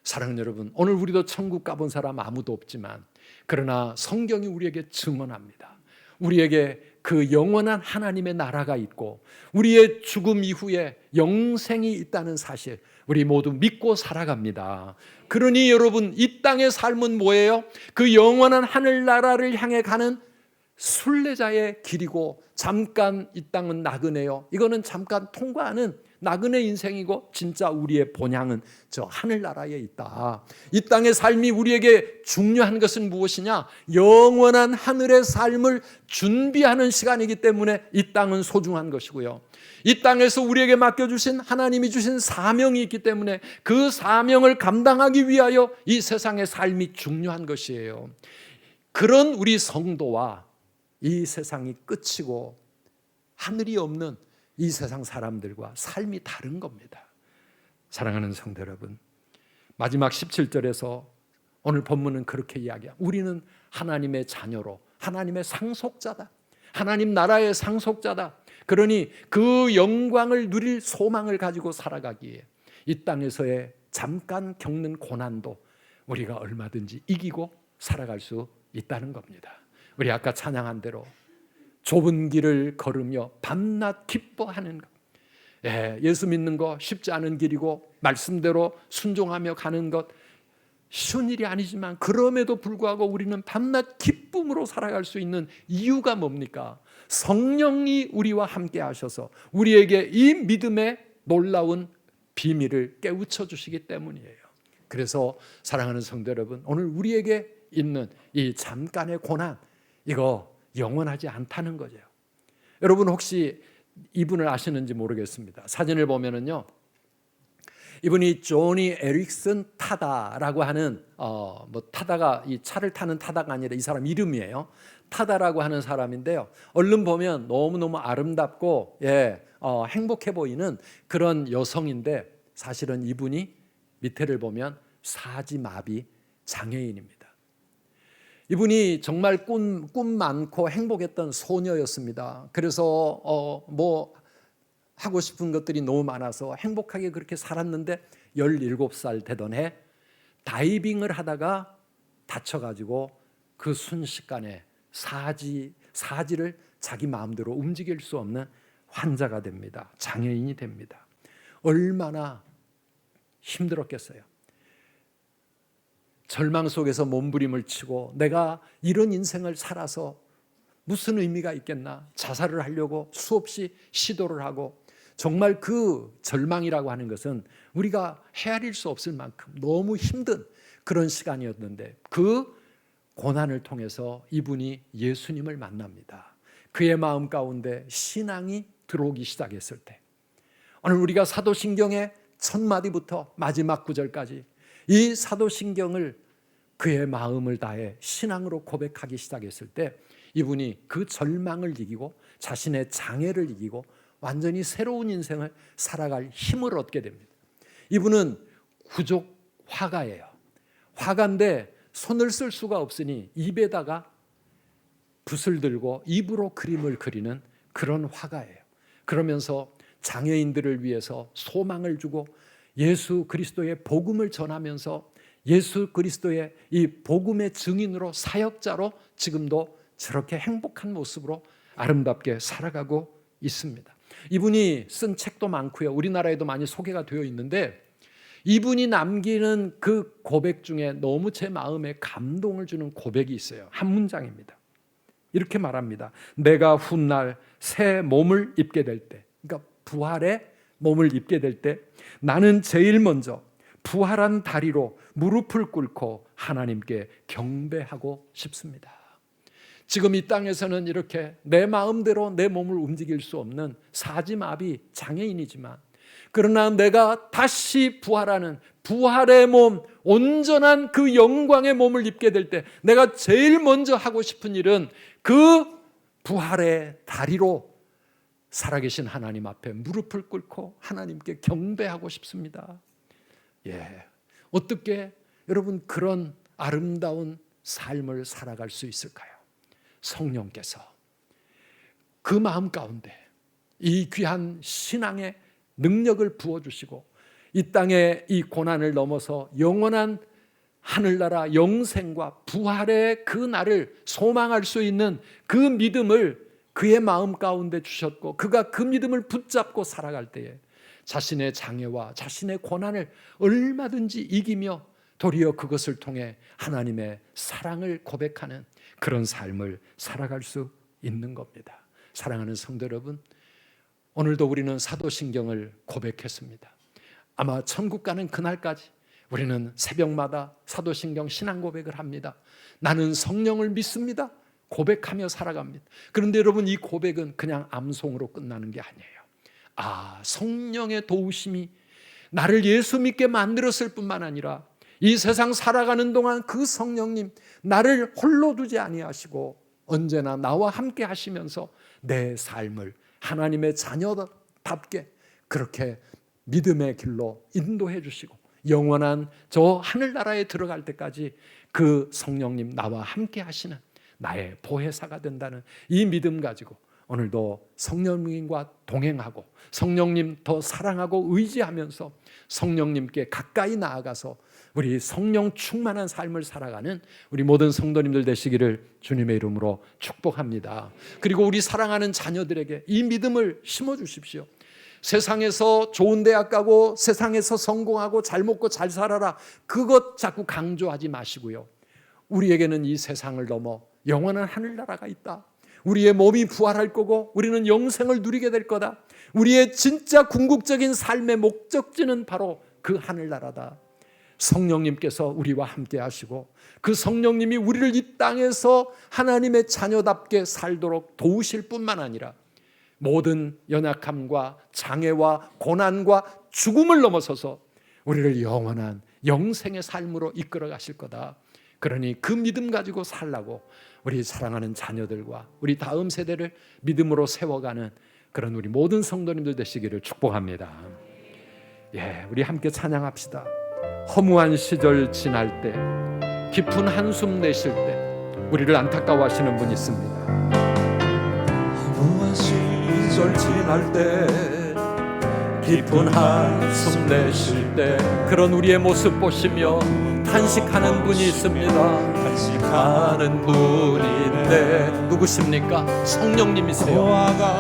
사랑하는 여러분, 오늘 우리도 천국 가본 사람 아무도 없지만 그러나 성경이 우리에게 증언합니다. 우리에게 그 영원한 하나님의 나라가 있고 우리의 죽음 이후에 영생이 있다는 사실, 우리 모두 믿고 살아갑니다. 그러니 여러분, 이 땅의 삶은 뭐예요? 그 영원한 하늘나라를 향해 가는 순례자의 길이고 잠깐 이 땅은 나그네요. 이거는 잠깐 통과하는 나그네 인생이고 진짜 우리의 본향은 저 하늘나라에 있다. 이 땅의 삶이 우리에게 중요한 것은 무엇이냐? 영원한 하늘의 삶을 준비하는 시간이기 때문에 이 땅은 소중한 것이고요. 이 땅에서 우리에게 맡겨주신 하나님이 주신 사명이 있기 때문에 그 사명을 감당하기 위하여 이 세상의 삶이 중요한 것이에요. 그런 우리 성도와 이 세상이 끝이고 하늘이 없는 이 세상 사람들과 삶이 다른 겁니다. 사랑하는 성도 여러분, 마지막 17절에서 오늘 본문은 그렇게 이야기합니다. 우리는 하나님의 자녀로, 하나님의 상속자다. 하나님 나라의 상속자다. 그러니 그 영광을 누릴 소망을 가지고 살아가기에 이 땅에서의 잠깐 겪는 고난도 우리가 얼마든지 이기고 살아갈 수 있다는 겁니다. 우리 아까 찬양한 대로 좁은 길을 걸으며 밤낮 기뻐하는 것. 예수 믿는 거 쉽지 않은 길이고 말씀대로 순종하며 가는 것 쉬운 일이 아니지만 그럼에도 불구하고 우리는 밤낮 기쁨으로 살아갈 수 있는 이유가 뭡니까? 성령이 우리와 함께 하셔서 우리에게 이 믿음의 놀라운 비밀을 깨우쳐 주시기 때문이에요. 그래서 사랑하는 성도 여러분, 오늘 우리에게 있는 이 잠깐의 고난, 이거 영원하지 않다는 거죠. 여러분 혹시 이분을 아시는지 모르겠습니다. 사진을 보면은요, 이분이 조니 에릭슨 타다라고 하는 타다가 이 차를 타는 타다가 아니라 이 사람 이름이에요. 타다라고 하는 사람인데요. 얼른 보면 너무너무 아름답고 행복해 보이는 그런 여성인데 사실은 이분이 밑에를 보면 사지마비 장애인입니다. 이분이 정말 꿈 많고 행복했던 소녀였습니다. 그래서 하고 싶은 것들이 너무 많아서 행복하게 그렇게 살았는데 17살 되던 해 다이빙을 하다가 다쳐가지고 그 순식간에 사지를 자기 마음대로 움직일 수 없는 환자가 됩니다. 장애인이 됩니다. 얼마나 힘들었겠어요. 절망 속에서 몸부림을 치고 내가 이런 인생을 살아서 무슨 의미가 있겠나, 자살을 하려고 수없이 시도를 하고, 정말 그 절망이라고 하는 것은 우리가 헤아릴 수 없을 만큼 너무 힘든 그런 시간이었는데 그 고난을 통해서 이분이 예수님을 만납니다. 그의 마음 가운데 신앙이 들어오기 시작했을 때, 오늘 우리가 사도신경의 첫 마디부터 마지막 구절까지 이 사도신경을 그의 마음을 다해 신앙으로 고백하기 시작했을 때 이분이 그 절망을 이기고 자신의 장애를 이기고 완전히 새로운 인생을 살아갈 힘을 얻게 됩니다. 이분은 구족 화가예요. 화가인데 손을 쓸 수가 없으니 입에다가 붓을 들고 입으로 그림을 그리는 그런 화가예요. 그러면서 장애인들을 위해서 소망을 주고 예수 그리스도의 복음을 전하면서 예수 그리스도의 이 복음의 증인으로 사역자로 지금도 저렇게 행복한 모습으로 아름답게 살아가고 있습니다. 이분이 쓴 책도 많고요. 우리나라에도 많이 소개가 되어 있는데 이분이 남기는 그 고백 중에 너무 제 마음에 감동을 주는 고백이 있어요. 한 문장입니다. 이렇게 말합니다. 내가 훗날 새 몸을 입게 될 때, 그러니까 부활의 몸을 입게 될 때 나는 제일 먼저 부활한 다리로 무릎을 꿇고 하나님께 경배하고 싶습니다. 지금 이 땅에서는 이렇게 내 마음대로 내 몸을 움직일 수 없는 사지마비 장애인이지만, 그러나 내가 다시 부활하는 부활의 몸, 온전한 그 영광의 몸을 입게 될 때 내가 제일 먼저 하고 싶은 일은 그 부활의 다리로 살아계신 하나님 앞에 무릎을 꿇고 하나님께 경배하고 싶습니다. 어떻게 여러분 그런 아름다운 삶을 살아갈 수 있을까요? 성령께서 그 마음 가운데 이 귀한 신앙의 능력을 부어주시고 이 땅의 이 고난을 넘어서 영원한 하늘나라 영생과 부활의 그 날을 소망할 수 있는 그 믿음을 그의 마음 가운데 주셨고, 그가 그 믿음을 붙잡고 살아갈 때에 자신의 장애와 자신의 고난을 얼마든지 이기며 도리어 그것을 통해 하나님의 사랑을 고백하는 그런 삶을 살아갈 수 있는 겁니다. 사랑하는 성도 여러분, 오늘도 우리는 사도신경을 고백했습니다. 아마 천국 가는 그날까지 우리는 새벽마다 사도신경 신앙 고백을 합니다. 나는 성령을 믿습니다. 고백하며 살아갑니다. 그런데 여러분, 이 고백은 그냥 암송으로 끝나는 게 아니에요. 성령의 도우심이 나를 예수 믿게 만들었을 뿐만 아니라 이 세상 살아가는 동안 그 성령님 나를 홀로 두지 아니하시고 언제나 나와 함께 하시면서 내 삶을 하나님의 자녀 답게 그렇게 믿음의 길로 인도해 주시고 영원한 저 하늘나라에 들어갈 때까지 그 성령님 나와 함께 하시는 나의 보혜사가 된다는 이 믿음 가지고 오늘도 성령님과 동행하고 성령님 더 사랑하고 의지하면서 성령님께 가까이 나아가서 우리 성령 충만한 삶을 살아가는 우리 모든 성도님들 되시기를 주님의 이름으로 축복합니다. 그리고 우리 사랑하는 자녀들에게 이 믿음을 심어주십시오. 세상에서 좋은 대학 가고 세상에서 성공하고 잘 먹고 잘 살아라, 그것 자꾸 강조하지 마시고요. 우리에게는 이 세상을 넘어 영원한 하늘나라가 있다. 우리의 몸이 부활할 거고 우리는 영생을 누리게 될 거다. 우리의 진짜 궁극적인 삶의 목적지는 바로 그 하늘나라다. 성령님께서 우리와 함께 하시고 그 성령님이 우리를 이 땅에서 하나님의 자녀답게 살도록 도우실 뿐만 아니라 모든 연약함과 장애와 고난과 죽음을 넘어서서 우리를 영원한 영생의 삶으로 이끌어 가실 거다. 그러니 그 믿음 가지고 살라고 우리 사랑하는 자녀들과 우리 다음 세대를 믿음으로 세워가는 그런 우리 모든 성도님들 되시기를 축복합니다. 예, 우리 함께 찬양합시다. 허무한 시절 지날 때, 깊은 한숨 내쉴 때 우리를 안타까워하시는 분이 있습니다. 허무한 시절 지날 때, 깊은 한숨 내쉴 때 그런 우리의 모습 보시며 탄식하는 분이 있습니다. 탄식하는 분인데 누구십니까? 성령님이세요.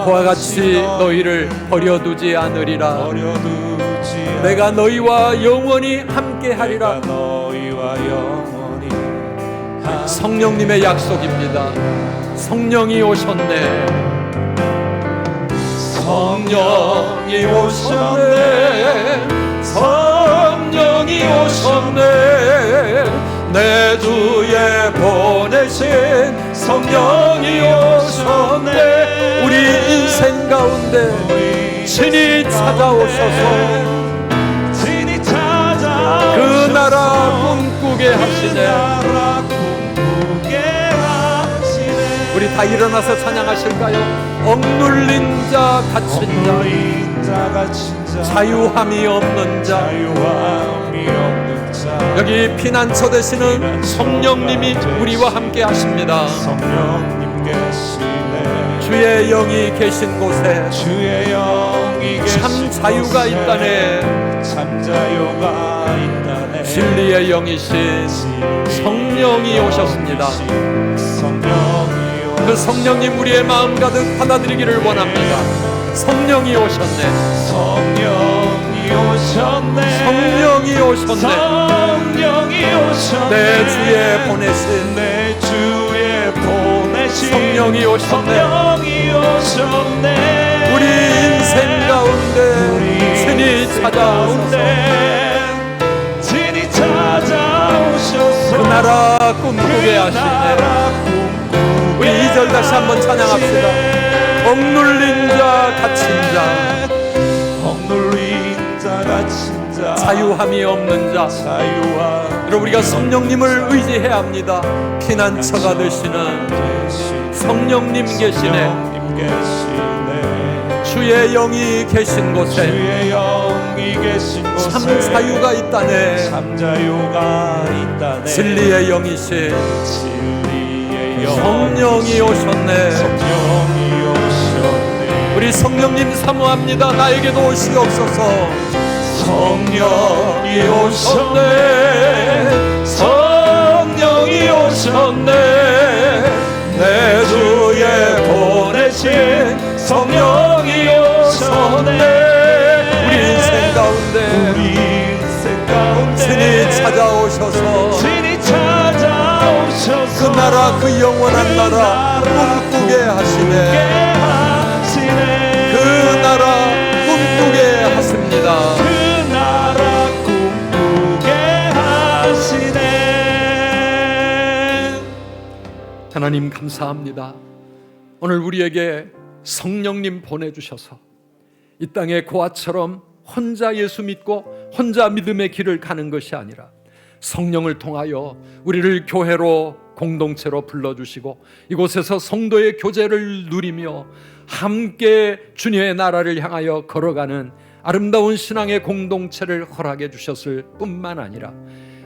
그와 같이 너희를 버려두지 않으리라. 버려두지 내가 너희와 영원히 함께하리라. 너희와 영원히 성령님의 약속입니다. 성령이 오셨네. 성령이 오셨네. 성령이 오셨네. 내 주에 보내신 성령이 오셨네. 우리 인생 가운데 친히 찾아오셔서 친히 찾아오셔서 그 나라 꿈꾸게 하시네. 우리 다 일어나서 찬양하실까요? 억눌린 자, 갇힌 자, 자유함이 없는 자, 여기 피난처 되시는 성령님이 우리와 함께 하십니다. 주의 영이 계신 곳에 참 자유가 있다네. 진리의 영이신 성령이 오셨습니다. 그 성령님 우리의 마음 가득 받아들이기를 원합니다. 성령이 오셨네. 성령이 오셨네. 성령이 오셨네. 성령이 오셨네. 내 주에 보내신 내 주에 보내신 성령이 오셨네. 성령이 오셨네. 우리 인생 가운데 친히 찾아오셔서 친히 찾아오셔서 그 나라 꿈꾸게 하시네. 우리 2절 다시 한번 찬양합시다. 억눌린 자, 갇힌 자, 억눌린 자, 갇힌 자, 자유함이 없는 자. 여러분, 우리가 성령님을 의지해야 합니다. 피난처가 되시는 성령님 계시네. 주의 영이 계신 곳에 참 자유가 있다네. 진리의 영이신 성령이 오셨네. 우리 성령님 사모합니다. 나에게도 오시옵소서. 성령이 오셨네. 성령이 오셨네. 내 주에 보내신 성령이 오셨네. 우리 인생 가운데 친히 찾아오셔서 그 나라, 그 영원한 나라 꿈꾸게 하시네. 그 나라 꿈꾸게 하십니다. 그 나라 꿈꾸게 하시네. 하나님 감사합니다. 오늘 우리에게 성령님 보내주셔서 이 땅에 고아처럼 혼자 예수 믿고 혼자 믿음의 길을 가는 것이 아니라 성령을 통하여 우리를 교회로 공동체로 불러주시고 이곳에서 성도의 교제를 누리며 함께 주님의 나라를 향하여 걸어가는 아름다운 신앙의 공동체를 허락해 주셨을 뿐만 아니라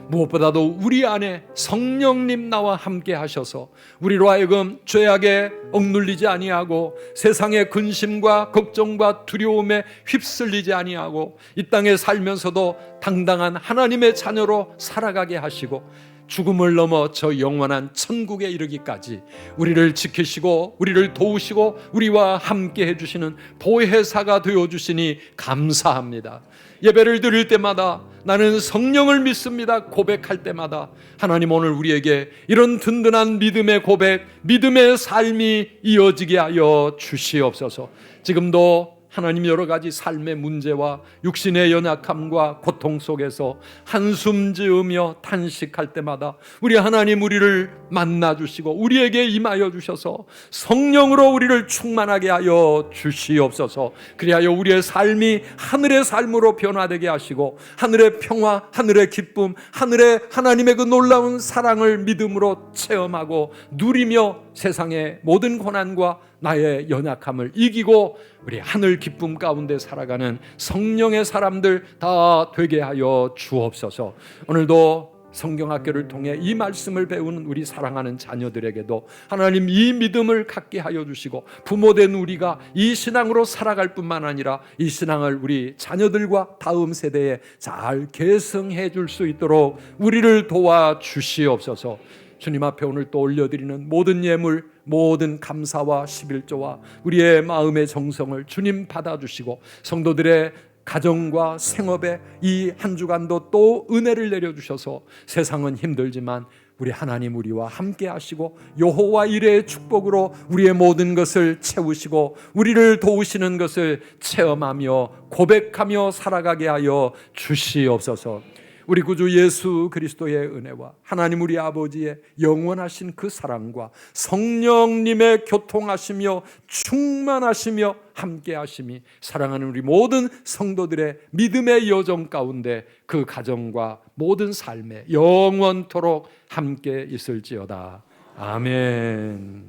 무엇보다도 우리 안에 성령님 나와 함께 하셔서 우리로 하여금 죄악에 억눌리지 아니하고 세상의 근심과 걱정과 두려움에 휩쓸리지 아니하고 이 땅에 살면서도 당당한 하나님의 자녀로 살아가게 하시고 죽음을 넘어 저 영원한 천국에 이르기까지 우리를 지키시고 우리를 도우시고 우리와 함께 해주시는 보혜사가 되어주시니 감사합니다. 예배를 드릴 때마다 나는 성령을 믿습니다 고백할 때마다 하나님 오늘 우리에게 이런 든든한 믿음의 고백, 믿음의 삶이 이어지게 하여 주시옵소서. 지금도 하나님 여러 가지 삶의 문제와 육신의 연약함과 고통 속에서 한숨 지으며 탄식할 때마다 우리 하나님 우리를 만나주시고 우리에게 임하여 주셔서 성령으로 우리를 충만하게 하여 주시옵소서. 그리하여 우리의 삶이 하늘의 삶으로 변화되게 하시고 하늘의 평화, 하늘의 기쁨, 하늘의 하나님의 그 놀라운 사랑을 믿음으로 체험하고 누리며 세상의 모든 고난과 나의 연약함을 이기고 우리 하늘 기쁨 가운데 살아가는 성령의 사람들 다 되게 하여 주옵소서. 오늘도 성경학교를 통해 이 말씀을 배우는 우리 사랑하는 자녀들에게도 하나님 이 믿음을 갖게 하여 주시고 부모된 우리가 이 신앙으로 살아갈 뿐만 아니라 이 신앙을 우리 자녀들과 다음 세대에 잘 계승해 줄 수 있도록 우리를 도와주시옵소서. 주님 앞에 오늘 또 올려드리는 모든 예물, 모든 감사와 11조와 우리의 마음의 정성을 주님 받아주시고 성도들의 가정과 생업에 이 한 주간도 또 은혜를 내려주셔서 세상은 힘들지만 우리 하나님 우리와 함께 하시고 여호와 이레의 축복으로 우리의 모든 것을 채우시고 우리를 도우시는 것을 체험하며 고백하며 살아가게 하여 주시옵소서. 우리 구주 예수 그리스도의 은혜와 하나님 우리 아버지의 영원하신 그 사랑과 성령님의 교통하시며 충만하시며 함께하심이 사랑하는 우리 모든 성도들의 믿음의 여정 가운데 그 가정과 모든 삶에 영원토록 함께 있을지어다. 아멘.